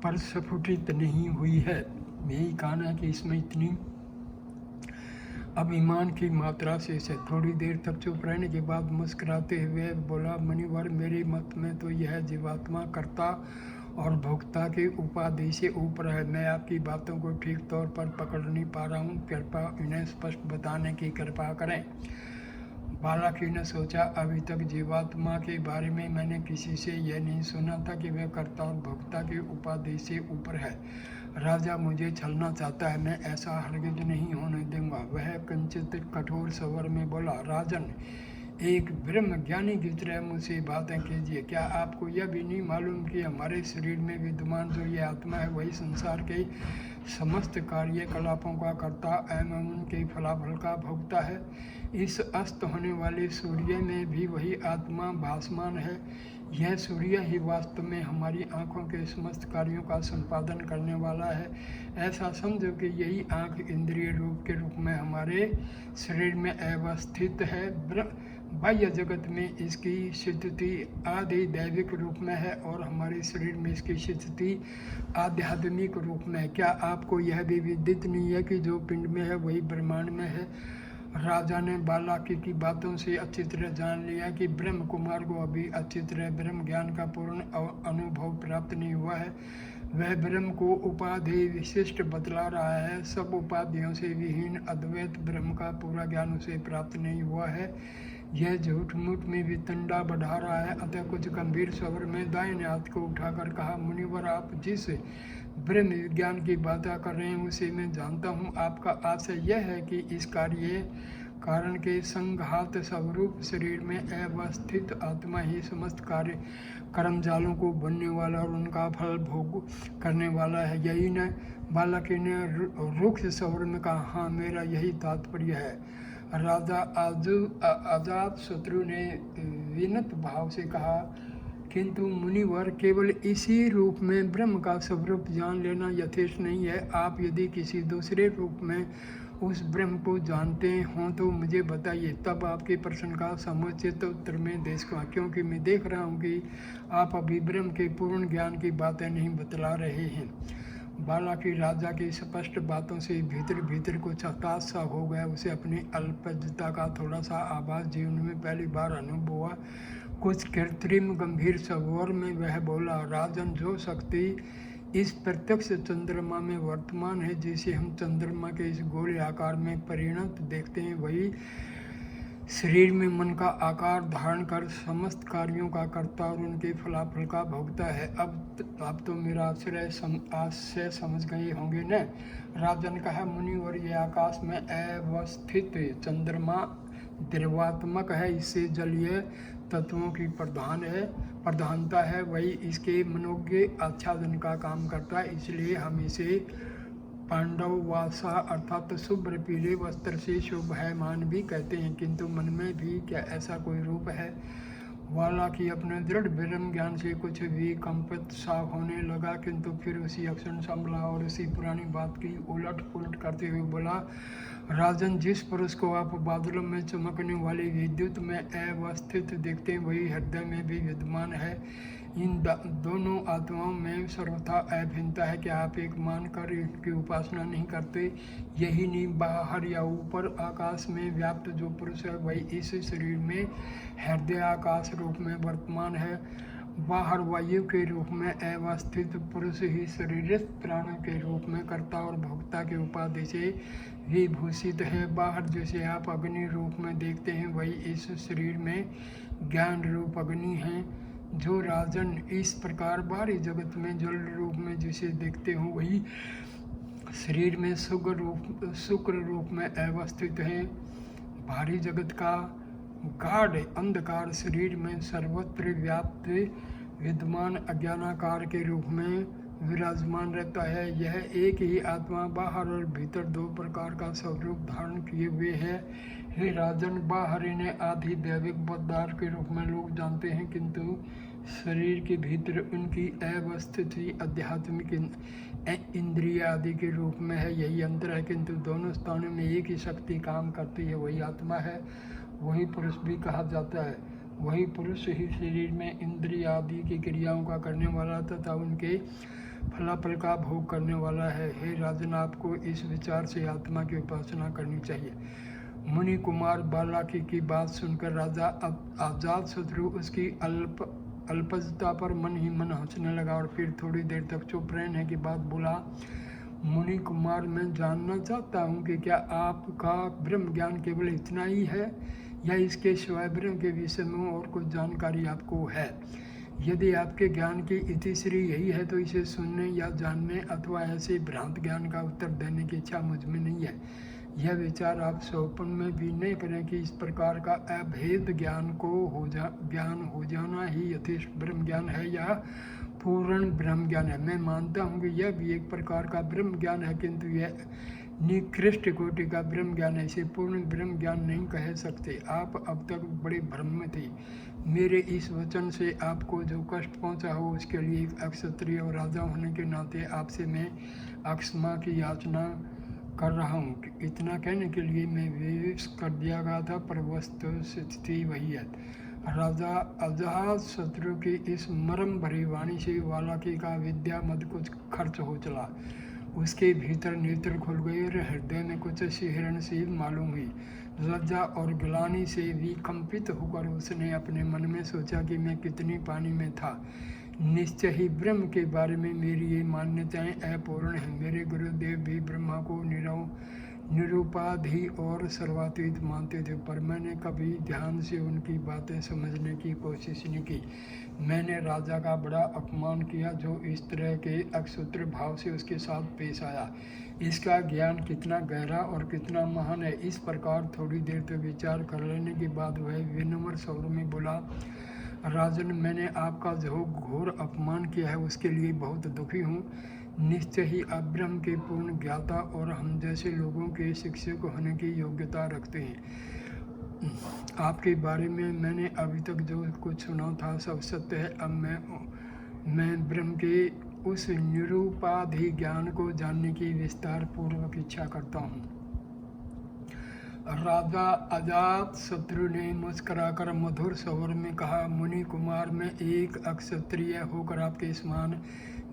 प्रस्फुटित नहीं हुई है। यही कारण है कि इसमें इतनी अभिमान की मात्रा से थोड़ी देर तक चुप रहने के बाद मुस्कुराते हुए बोला, मुनिवर, मेरे मत में तो यह जीवात्मा कर्ता और भोक्ता की उपाधि से ऊपर है। मैं आपकी बातों को ठीक तौर पर पकड़ नहीं पा रहा हूँ। कृपया इन्हें स्पष्ट बताने की कृपा करें। बालाकी ने सोचा, अभी तक जीवात्मा के बारे में मैंने किसी से यह नहीं सुना था कि वह कर्ता और भोक्ता के उपाधि से ऊपर है। राजा मुझे छलना चाहता है, मैं ऐसा हरगिज नहीं होने दूंगा। वह किंचित कठोर स्वर में बोला, राजन, एक ब्रह्म ज्ञानी की तरह मुझसे बातें कीजिए। क्या आपको यह भी नहीं मालूम कि हमारे शरीर में विद्यमान जो ये आत्मा है वही संसार के समस्त कार्यकलापों का कर्ता एवं उनके फलाफल का भोक्ता है। इस अस्त होने वाले सूर्य में भी वही आत्मा भासमान है। यह सूर्य ही वास्तव में हमारी आँखों के समस्त कार्यों का संपादन करने वाला है। ऐसा समझो कि यही आँख इंद्रिय रूप के रूप में हमारे शरीर में अवस्थित है। बाह्य जगत में इसकी स्थिति आदि दैविक रूप में है और हमारे शरीर में इसकी स्थिति आध्यात्मिक रूप में है। क्या आपको यह भी विदित नहीं है कि जो पिंड में है वही ब्रह्मांड में है? राजा ने बालाकी की बातों से अच्छी तरह जान लिया कि ब्रह्म कुमार को अभी अच्छी तरह ब्रह्म ज्ञान का पूर्ण अनुभव प्राप्त नहीं हुआ है। वह ब्रह्म को उपाधि विशिष्ट बतला रहा है। सब उपाधियों से विहीन अद्वैत ब्रह्म का पूरा ज्ञान उसे प्राप्त नहीं हुआ है। यह झूठ मूठ में भी तंडा बढ़ा रहा है। अतः कुछ गंभीर स्वर में दाहिने हाथ को उठाकर कहा, मुनिवर, आप जिस ब्रह्म विज्ञान की बातें कर रहे हैं उसे मैं जानता हूँ। आपका आशय यह है कि इस कार्य कारण के संघात स्वरूप शरीर में अवस्थित आत्मा ही समस्त कार्य कर्मजालों को बनने वाला और उनका फल भोग करने वाला है, यही न? बालक ने रुक्ष स्वर में कहा, हाँ, मेरा यही तात्पर्य है। राजा अजात शत्रु ने विनत भाव से कहा, किंतु मुनिवर, केवल इसी रूप में ब्रह्म का स्वरूप जान लेना यथेष्ट नहीं है। आप यदि किसी दूसरे रूप में उस ब्रह्म को जानते हों तो मुझे बताइए, तब आपके प्रश्न का समुचित उत्तर मैं दे सकूँ, क्योंकि मैं देख रहा हूँ कि आप अभी ब्रह्म के पूर्ण ज्ञान की बातें नहीं बतला रहे हैं। बालाकी राजा की स्पष्ट बातों से भीतर भीतर कुछ हताश सा हो गया। उसे अपनी अल्पज्ञता का थोड़ा सा आभास जीवन में पहली बार अनुभव हुआ। कुछ कृत्रिम गंभीर स्वर में वह बोला, राजन, जो शक्ति इस प्रत्यक्ष चंद्रमा में वर्तमान है, जिसे हम चंद्रमा के इस गोले आकार में परिणत देखते हैं, वही शरीर में मन का आकार धारण कर समस्त कार्यों का कर्ता और उनके फलाफल का भोगता है। अब तो मेरा आश्चर्य समझ गए होंगे न? राजन कहा, मुनिवर, ये आकाश में अवस्थित चंद्रमा द्रवात्मक है। इससे जलीय तत्वों की प्रधानता है। वही इसके मनोज्ञ आच्छादन का काम करता है। इसलिए हम इसे पांडव वासा अर्थात शुभ्र पीले वस्त्र से शोभायमान भी कहते हैं। किंतु मन में भी क्या ऐसा कोई रूप है? बालाकी अपने दृढ़ ब्रह्म ज्ञान से कुछ भी कंपित सा होने लगा, किंतु फिर उसी अक्षण संभला और उसी पुरानी बात की उलट पुलट करते हुए बोला, राजन, जिस पुरुष को आप बादलों में चमकने वाली विद्युत में अवस्थित देखते हैं वही हृदय में भी विद्यमान है। इन दोनों आत्माओं में सर्वथा अभिन्नता है। क्या आप एक मानकर इनकी उपासना नहीं करते? यही नहीं, बाहर या ऊपर आकाश में व्याप्त जो पुरुष है वही इस शरीर में हृदय आकाश रूप में वर्तमान है। बाहर वायु के रूप में अवस्थित पुरुष ही शरीरस्थ प्राणों के रूप में कर्ता और भोक्ता के उपाधि से विभूषित है। बाहर जिसे आप अग्नि रूप में देखते हैं वही इस शरीर में ज्ञान रूप अग्नि है। जो राजन इस प्रकार बाहरी जगत में जल रूप में जिसे देखते हो वही शरीर में शुक्र रूप में अवस्थित है। बाहरी जगत का गाढ़ अंधकार शरीर में सर्वत्र व्याप्त विद्यमान अज्ञानाकार के रूप में विराजमान रहता है। यह एक ही आत्मा बाहर और भीतर दो प्रकार का स्वरूप धारण किए हुए है। हे राजन, बाहर इन्हें आधि दैविक पदार्थ के रूप में लोग जानते हैं, किंतु शरीर के भीतर उनकी अवस्थिति आध्यात्मिक इंद्रिय आदि के रूप में है। यही अंतर है, किंतु दोनों स्थानों में एक ही शक्ति काम करती है, वही आत्मा है। वही पुरुष भी कहा जाता है। वही पुरुष ही शरीर में इंद्रिय आदि की क्रियाओं का करने वाला तथा उनके फलाफल का भोग करने वाला है। हे राजन, आपको इस विचार से आत्मा की उपासना करनी चाहिए। मुनि कुमार बालाकी की बात सुनकर राजा अजात शत्रु उसकी अल्पज्ञता पर मन ही मन हंसने लगा और फिर थोड़ी देर तक चुप रहने के बाद बोला, मुनि कुमार, मैं जानना चाहता हूँ कि क्या आपका ब्रह्म ज्ञान केवल इतना ही है या इसके सिवाय ब्रह्म के विषय में और कुछ जानकारी आपको है? यदि आपके ज्ञान की इतिश्री यही है तो इसे सुनने या जानने अथवा ऐसे भ्रांत ज्ञान का उत्तर देने की इच्छा मुझ में नहीं है। यह विचार आप स्वप्न में भी नहीं करें कि इस प्रकार का अभेद ज्ञान हो जाना ही यथेष्ट ब्रह्म ज्ञान है या पूर्ण ब्रह्म ज्ञान है। मैं मानता हूँ कि यह भी एक प्रकार का ब्रह्म ज्ञान है, किंतु यह निकृष्ट कोटि का ब्रह्म ज्ञान है। इसे पूर्ण ब्रह्म ज्ञान नहीं कह सकते। आप अब तक बड़े भ्रम में थे। मेरे इस वचन से आपको जो कष्ट पहुंचा हो उसके लिए एक अक्षत्रिय और राजा होने के नाते आपसे मैं अक्षमा की याचना कर रहा हूँ। इतना कहने के लिए मैं विवश कर दिया गया था, पर वस्तु स्थिति वही है। राजा अजात शत्रु की इस मर्म भरी वाणी से वालाकी का विद्या मद कुछ खर्च हो चला। उसके भीतर नेत्र खुल गए और हृदय में कुछ सिहरन सी मालूम हुई। लज्जा और ग्लानि से विकंपित होकर उसने अपने मन में सोचा कि मैं कितनी पानी में था। निश्चय ही ब्रह्म के बारे में मेरी ये मान्यताएं अपूर्ण हैं। मेरे गुरुदेव भी ब्रह्मा को निरुपाधि और सर्वातीत मानते थे, पर मैंने कभी ध्यान से उनकी बातें समझने की कोशिश नहीं की। मैंने राजा का बड़ा अपमान किया जो इस तरह के अक्षुत्र भाव से उसके साथ पेश आया। इसका ज्ञान कितना गहरा और कितना महान है। इस प्रकार थोड़ी देर तक विचार कर लेने के बाद वह विनम्र स्वर में बोला, राजन, मैंने आपका जो घोर अपमान किया है उसके लिए बहुत दुखी हूँ। निश्चय ही आप ब्रह्म के पूर्ण ज्ञाता और हम जैसे लोगों के शिक्षक होने की योग्यता रखते हैं। आपके बारे में मैंने अभी तक जो कुछ सुना था सब सत्य है। अब मैं ब्रह्म के उस निरूपाधि ज्ञान को जानने की विस्तार पूर्वक इच्छा करता हूँ। राजा अजात शत्रु ने मुस्कुराकर मधुर स्वर में कहा, मुनि कुमार, मैं एक अक्षत्रिय होकर आपके समान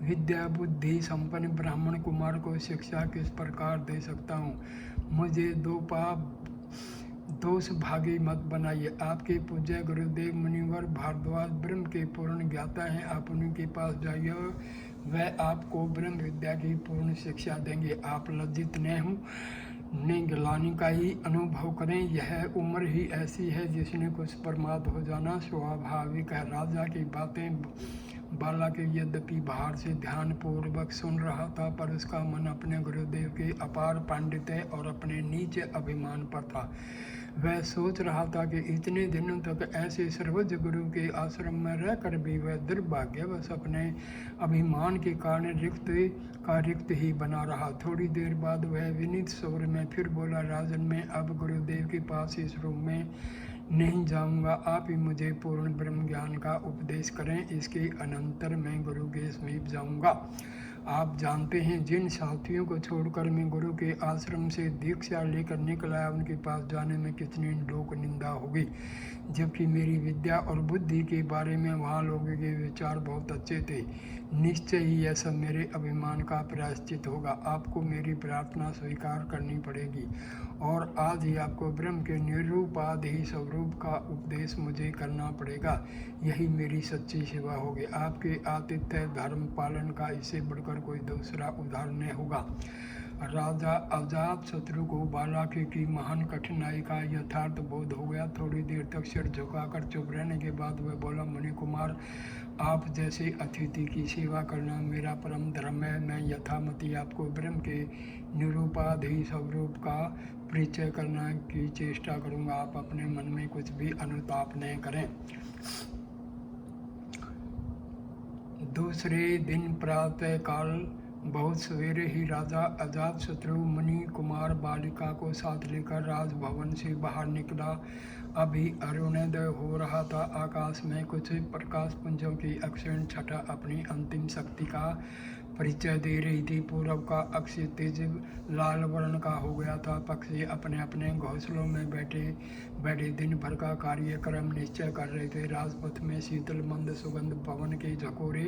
विद्या बुद्धि संपन्न ब्राह्मण कुमार को शिक्षा किस प्रकार दे सकता हूँ? मुझे दोष भागी मत बनाइए। आपके पूज्य गुरुदेव मुनिवर भारद्वाज ब्रह्म के पूर्ण ज्ञाता हैं। आप उनके पास जाइए, वह आपको ब्रह्म विद्या की पूर्ण शिक्षा देंगे। आप लज्जित न हों, ने ग्लानि का ही अनुभव करें। यह उम्र ही ऐसी है जिसने कुछ प्रमाद हो जाना स्वाभाविक है। राजा की बातें बालाकी यद्यपि बाहर से ध्यान पूर्वक सुन रहा था, पर उसका मन अपने गुरुदेव के अपार पांडित्य और अपने नीचे अभिमान पर था। वह सोच रहा था कि इतने दिनों तक ऐसे सर्वोच्च गुरु के आश्रम में रहकर भी वह दुर्भाग्यवश अपने अभिमान के कारण रिक्त ही बना रहा। थोड़ी देर बाद वह विनीत स्वर में फिर बोला, राजन, मैं अब गुरुदेव के पास इस रूम में नहीं जाऊंगा। आप ही मुझे पूर्ण ब्रह्म ज्ञान का उपदेश करें। इसके अनंतर मैं गुरु के समीप जाऊंगा। आप जानते हैं, जिन साथियों को छोड़कर मैं गुरु के आश्रम से दीक्षा लेकर निकल आया, उनके पास जाने में कितनी लोक निंदा होगी, जबकि मेरी विद्या और बुद्धि के बारे में वहाँ लोगों के विचार बहुत अच्छे थे। निश्चय ही यह सब मेरे अभिमान का प्रायश्चित होगा। आपको मेरी प्रार्थना स्वीकार करनी पड़ेगी और आज ही आपको ब्रह्म के निरूपाधि स्वरूप का उपदेश मुझे करना पड़ेगा। यही मेरी सच्ची सेवा होगी। आपके आतिथ्य धर्म पालन का इससे बढ़कर कोई दूसरा उदाहरण नहीं होगा। राजा अजात शत्रु को बालाकी की महान कठिनाई का यथार्थ बोध हो गया। थोड़ी देर तक सिर झुकाकर चुप रहने के बाद वह बोला, मुनि कुमार, आप जैसे अतिथि की सेवा करना मेरा परम धर्म है। मैं यथामति आपको ब्रह्म के निरूपाधि स्वरूप का परिचय करने की चेष्टा करूंगा। आप अपने मन में कुछ भी अनुताप नहीं करें। दूसरे दिन प्रातः काल बहुत सवेरे ही राजा अजातशत्रु मुनि कुमार बालिका को साथ लेकर राजभवन से बाहर निकला। अभी अरुणोदय हो रहा था। आकाश में कुछ प्रकाश पुंजों की अक्षीण छटा अपनी अंतिम शक्ति का परिचय दे रही थी। पूर्व का अक्षय तेज लाल वर्ण का हो गया था। पक्षी अपने अपने घोंसलों में बैठे दिन भर का कार्यक्रम निश्चय कर रहे थे। राजपथ में शीतल मंद सुगंध पवन के झकोरे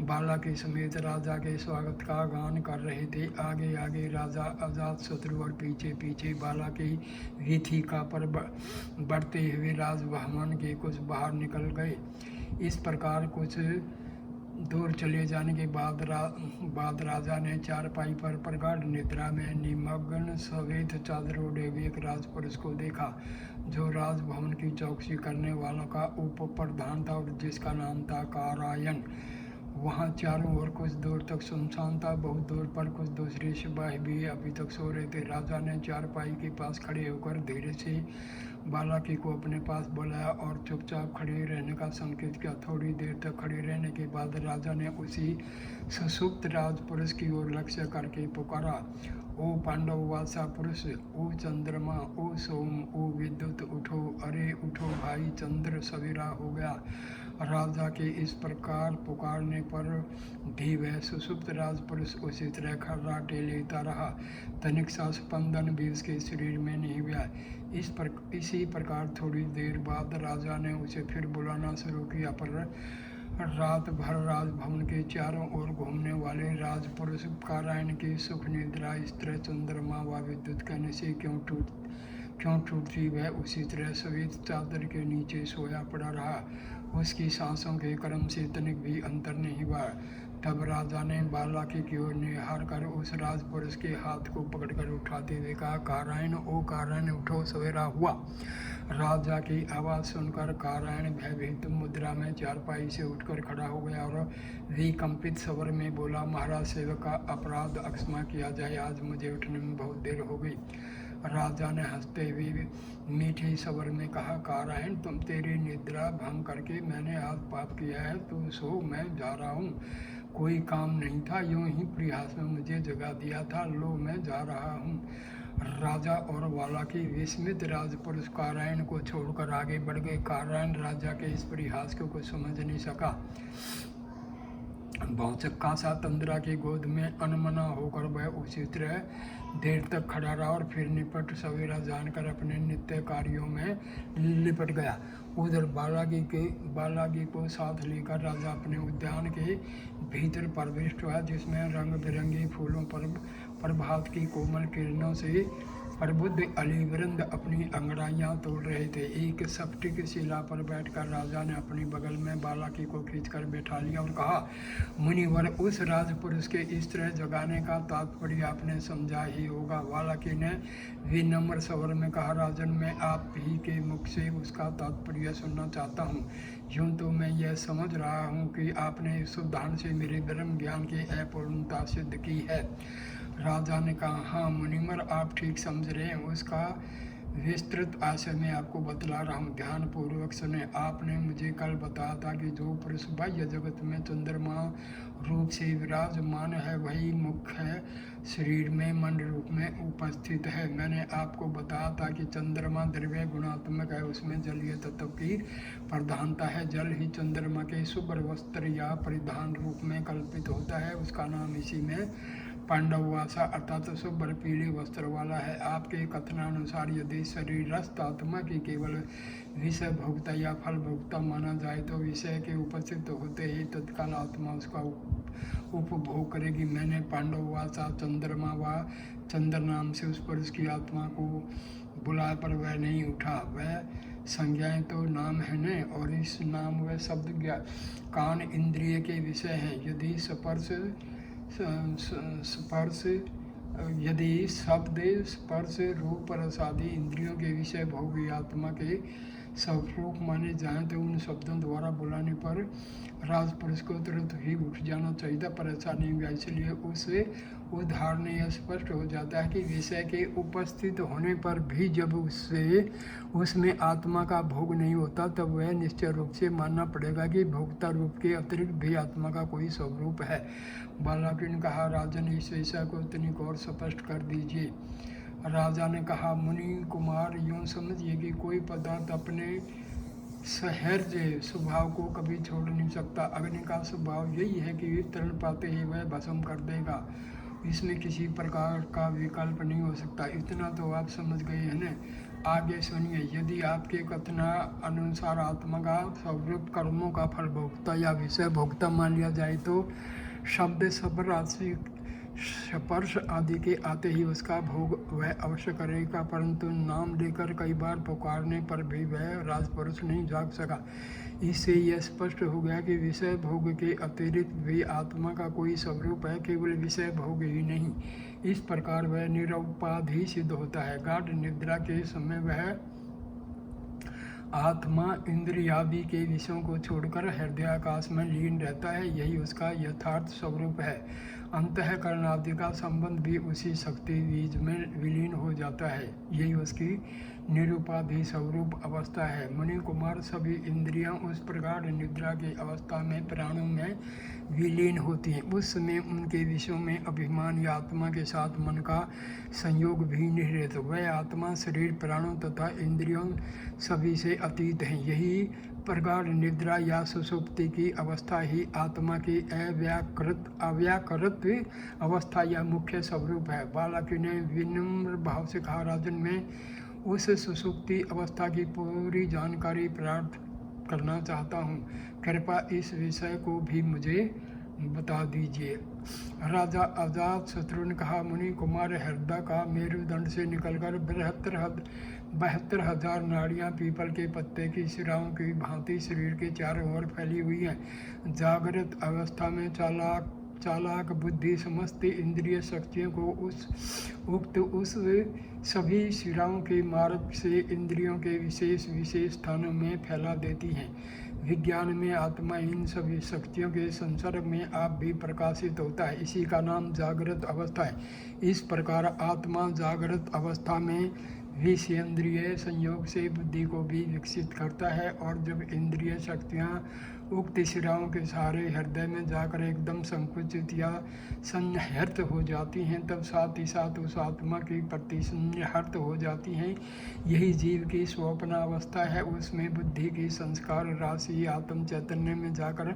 बालाकी समेत राजा के स्वागत का गान कर रहे थे। आगे आगे राजा अजातशत्रु और पीछे पीछे बालाकी वीथिका पर बढ़ते हुए राजभवन के कुछ बाहर निकल गए। इस प्रकार कुछ दूर चले जाने के बाद राजा ने चारपाई पर प्रगाढ़ निद्रा में निमग्न सफेद चादर ओढ़े हुए एक राजपुरुष को देखा, जो राजभवन की चौकसी करने वालों का उप प्रधान था और जिसका नाम था कारायन। वहाँ चारों ओर कुछ दूर तक सुनसान था। बहुत दूर पर कुछ दूसरे सिपाही भी अभी तक सो रहे थे। राजा ने चारपाई के पास खड़े होकर धीरे से बालाकी को अपने पास बुलाया और चुपचाप खड़े रहने का संकेत किया। थोड़ी देर तक खड़े रहने के बाद राजा ने उसी सुषुप्त राजपुरुष की ओर लक्ष्य करके पुकारा, ओ पांडववासा पुरुष, ओ चंद्रमा, ओ सोम, ओ विद्युत, उठो, अरे उठो भाई, चंद्र सवेरा हो गया। राजा के इस प्रकार पुकारने पर भी वह सुषुप्त राजपुरुष उसी तरह खर्राटे लेता रहा। तनिक सा स्पंदन भी उसके शरीर में नहीं हुआ। इसी प्रकार थोड़ी देर बाद राजा ने उसे फिर बुलाना शुरू किया, पर रात भर राजभवन के चारों ओर घूमने वाले राजपुरुष कारायण की सुख निद्रा इस तरह चंद्रमा व विद्युत कहने से क्यों टूटती, वह उसी तरह सफेद चादर के नीचे सोया पड़ा रहा। उसकी सांसों के क्रम से तनिक भी अंतर नहीं हुआ। तब राजा ने बालाकी की ओर निहार कर उस राजपुरुष के हाथ को पकड़कर उठाते हुए कहा, कारायण, ओ कारायण, उठो, सवेरा हुआ। राजा की आवाज़ सुनकर कारायण भयभीत मुद्रा में चारपाई से उठकर खड़ा हो गया और विकंपित स्वर में बोला, महाराज, सेवक का अपराध अक्षमा किया जाए, आज मुझे उठने में बहुत देर हो गई। राजा ने हंसते हुए मीठे स्वर में कहा, कारायण, तुम तेरी निद्रा भंग करके मैंने आज पाप किया है, तू सो, मैं जा रहा हूँ। कोई काम नहीं था, यूं ही परिहास में मुझे जगा दिया था, लो मैं जा रहा हूँ। राजा और बालाकी विस्मित राजपुरुष कारायण को छोड़कर आगे बढ़ गए। कारायण राजा के इस परिहास को कुछ समझ नहीं सका। भौचक्का सा तंद्रा की गोद में अनमना होकर वह उसी तरह देर तक खड़ा रहा और फिर निपट सवेरा जानकर अपने नित्य कार्यों में लिपट गया। उधर बालागी को साथ लेकर राजा अपने उद्यान के भीतर प्रविष्ट हुआ, जिसमें रंग बिरंगे फूलों पर प्रभात की कोमल किरणों से प्रबुद्ध अलीवृंद अपनी अंगड़ाइयाँ तोड़ रहे थे। एक स्फटिक शिला पर बैठकर राजा ने अपनी बगल में बालाकी को खींचकर बैठा लिया और कहा, मुनिवर, उस राजपुरुष के इस तरह जगाने का तात्पर्य आपने समझा ही होगा। बालाकी ने विनम्र स्वर में कहा, राजन, मैं आप ही के मुख से उसका तात्पर्य सुनना चाहता हूँ। यूँ तो मैं यह समझ रहा हूँ कि आपने इस उदाहरण से मेरे ब्रह्म ज्ञान की अपूर्णता सिद्ध की है। राजा ने कहा, हाँ मुनिवर, आप ठीक समझ रहे हैं। उसका विस्तृत आशय मैं आपको बतला रहा हूँ, ध्यान पूर्वक सुने। आपने मुझे कल बताया था कि जो पुरुष बाह्य जगत में चंद्रमा रूप से विराजमान है, वही मुख्य शरीर में मंड रूप में उपस्थित है। मैंने आपको बताया था कि चंद्रमा द्रव्य गुणात्मक है, उसमें जलीय तत्व की प्रधानता है। जल ही चंद्रमा के शुभ्र वस्त्र या परिधान रूप में कल्पित होता है। उसका नाम इसी में पांडववासा अर्थात शुभ्र पीले वस्त्र वाला है। आपके कथनानुसार यदि शरीरस्थ आत्मा की केवल विषय भोक्ता या फल भोक्ता माना जाए तो विषय के उपस्थित होते ही तत्काल आत्मा उसका उपभोग करेगी। मैंने पांडववासा चंद्रमा व चंद्र नाम से उस पुरुष की आत्मा को बुलाया, पर वह नहीं उठा। वह संज्ञाएं तो नाम है न, और इस नाम व शब्द कान इंद्रिय के विषय हैं। यदि शब्द स्पर्श रूप रस आदि इंद्रियों के विषय भोगी आत्मा के स्वरूप माने जाएं तो उन शब्दों द्वारा बुलाने पर राजपुरुष को तुरंत ही उठ जाना चाहिए था, पर ऐसा नहीं हुआ। इसलिए उस उदाहरण यह स्पष्ट हो जाता है कि विषय के उपस्थित होने पर भी जब उसमें आत्मा का भोग नहीं होता, तब वह निश्चय रूप से मानना पड़ेगा कि भोक्ता रूप के अतिरिक्त भी आत्मा का कोई स्वरूप है। बालाकी ने कहा, राजन, इस विषय को तनिक और स्पष्ट कर दीजिए। राजा ने कहा, मुनि कुमार, यूँ समझिए कि कोई पदार्थ अपने सहज स्वभाव को कभी छोड़ नहीं सकता। अग्नि का स्वभाव यही है कि तरण पाते ही वह भस्म कर देगा, इसमें किसी प्रकार का विकल्प नहीं हो सकता। इतना तो आप समझ गए हैं न। आगे सुनिए। यदि आपके कथना अनुसार आत्मा का स्वरूप कर्मों का फल भोक्ता या विषय भोक्ता मान लिया जाए तो शब्द स्पर्श आदि के आते ही उसका भोग वह अवश्य करेगा, परंतु नाम लेकर कई बार पुकारने पर भी वह राजपुरुष नहीं जाग सका। इससे यह स्पष्ट हो गया कि विषय भोग के अतिरिक्त भी आत्मा का कोई स्वरूप है, केवल विषय भोग ही नहीं। इस प्रकार वह निरुपाधि सिद्ध होता है। गाढ़ निद्रा के समय वह आत्मा इंद्रियादि के विषयों को छोड़कर हृदयाकाश में लीन रहता है। यही उसका यथार्थ स्वरूप है। अंतःकरण आदि का संबंध भी उसी शक्ति बीज में विलीन हो जाता है। यही उसकी निरुपाधि स्वरूप अवस्था है। मुनि कुमार, सभी इंद्रियां उस प्रकार निद्रा की अवस्था में प्राणों में विलीन होती हैं। उस समय उनके विषयों में अभिमान या आत्मा के साथ मन का संयोग भी नहीं रहता। वह आत्मा शरीर, प्राणों तथा इंद्रियों सभी से अतीत है। यही प्रगाढ़ निद्रा या सुषुप्ति की अवस्था ही आत्मा की अव्याकृत अवस्था या मुख्य स्वरूप है। बालक ने विनम्र भाव से कहा, राजन, मैं उस सुषुप्ति अवस्था की पूरी जानकारी प्राप्त करना चाहता हूँ। कृपया इस विषय को भी मुझे बता दीजिए। राजा अजातशत्रु ने कहा, मुनि कुमार, हृदय का मेरुदंड से निकलकर 72,000 नाड़ियाँ पीपल के पत्ते की शिराओं की भांति शरीर के चारों ओर फैली हुई हैं। जागृत अवस्था में चालाक बुद्धि समस्त इंद्रिय शक्तियों को उस सभी शिराओं के मार्ग से इंद्रियों के विशेष स्थानों में फैला देती हैं। विज्ञान में आत्मा इन सभी शक्तियों के संसर्ग में आप भी प्रकाशित होता है। इसी का नाम जागृत अवस्था है। इस प्रकार आत्मा जागृत अवस्था में विषयेंद्रिय संयोग से बुद्धि को भी विकसित करता है, और जब इंद्रिय शक्तियाँ उक्त शिराओं के सहारे हृदय में जाकर एकदम संकुचित या संहृत हो जाती हैं, तब साथ ही साथ उस आत्मा की प्रति संहृत हो जाती हैं। यही जीव की स्वप्नावस्था है। उसमें बुद्धि की संस्कार राशि आत्म चैतन्य में जाकर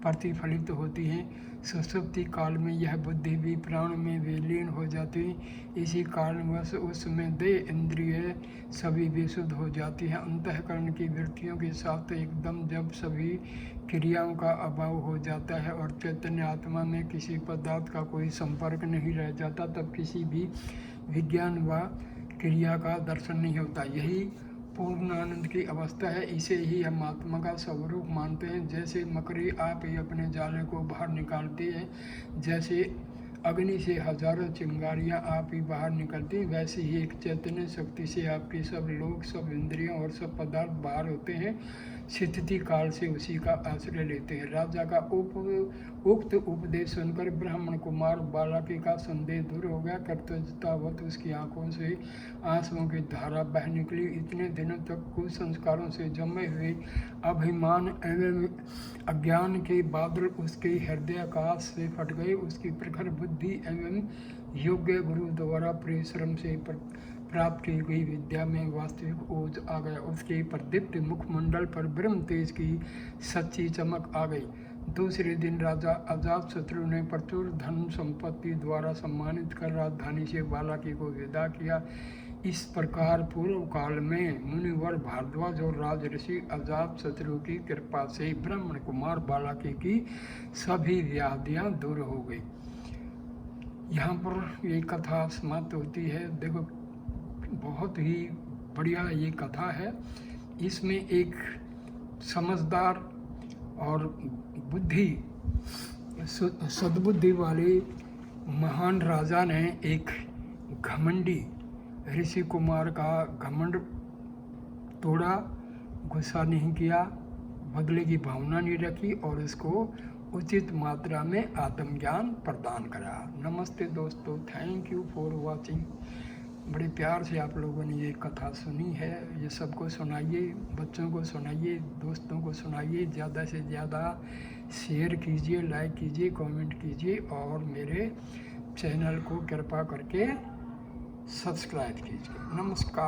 प्रतिफलित होती हैं। सुषुप्ति काल में यह बुद्धि भी प्राण में विलीन हो जाती। इसी कारणवश उसमें देह इंद्रिय सभी विशुद्ध हो जाती हैं। अंतःकरण की वृत्तियों के साथ एकदम जब सभी क्रियाओं का अभाव हो जाता है और चैतन्य आत्मा में किसी पदार्थ का कोई संपर्क नहीं रह जाता, तब किसी भी विज्ञान व क्रिया का दर्शन नहीं होता। यही पूर्ण आनंद की अवस्था है। इसे ही हम आत्मा का स्वरूप मानते हैं। जैसे मकड़ी आप ही अपने जाले को बाहर निकालती है, जैसे अग्नि से हजारों चिंगारियां आप ही बाहर निकलती हैं, वैसे ही एक चैतन्य शक्ति से आपके सब लोग, सब इंद्रियां और सब पदार्थ बाहर होते हैं। स्थिति काल से उसी का आश्रय लेते हैं। राजा का उक्त उपदेश सुनकर ब्राह्मण कुमार बालकी का संदेह दूर हो गया। कर्तव्यतावत उसकी आंखों से आंसुओं की धारा बह निकली। इतने दिनों तक कुसंस्कारों से जमे हुए अभिमान एवं अज्ञान के बादल उसके हृदयाकाश से फट गए। उसकी प्रखर बुद्धि एवं योग्य गुरु द्वारा परिश्रम से प्राप्त की गई विद्या में वास्तविक ओज आ गया। उसके प्रदीप्त मुखमंडल पर ब्रह्म तेज की सच्ची चमक आ गई। दूसरे दिन राजा अजातशत्रु ने प्रचुर धन संपत्ति द्वारा सम्मानित कर राजधानी से बालाकी को विदा किया। इस प्रकार पूर्व काल में मुनिवर भारद्वाज और राजऋषि अजातशत्रु की कृपा से ब्राह्मण कुमार बालाकी की सभी व्याधियां दूर हो गई। यहाँ पर ये कथा समाप्त होती है। देखो, बहुत ही बढ़िया ये कथा है। इसमें एक समझदार और सद्बुद्धि वाले महान राजा ने एक घमंडी ऋषि कुमार का घमंड तोड़ा, गुस्सा नहीं किया, बदले की भावना नहीं रखी और उसको उचित मात्रा में आत्मज्ञान प्रदान करा। नमस्ते दोस्तों, थैंक यू फॉर वॉचिंग। बड़े प्यार से आप लोगों ने ये कथा सुनी है। ये सबको सुनाइए, बच्चों को सुनाइए, दोस्तों को सुनाइए, ज़्यादा से ज़्यादा शेयर कीजिए, लाइक कीजिए, कमेंट कीजिए और मेरे चैनल को कृपा करके सब्सक्राइब कीजिए। नमस्कार।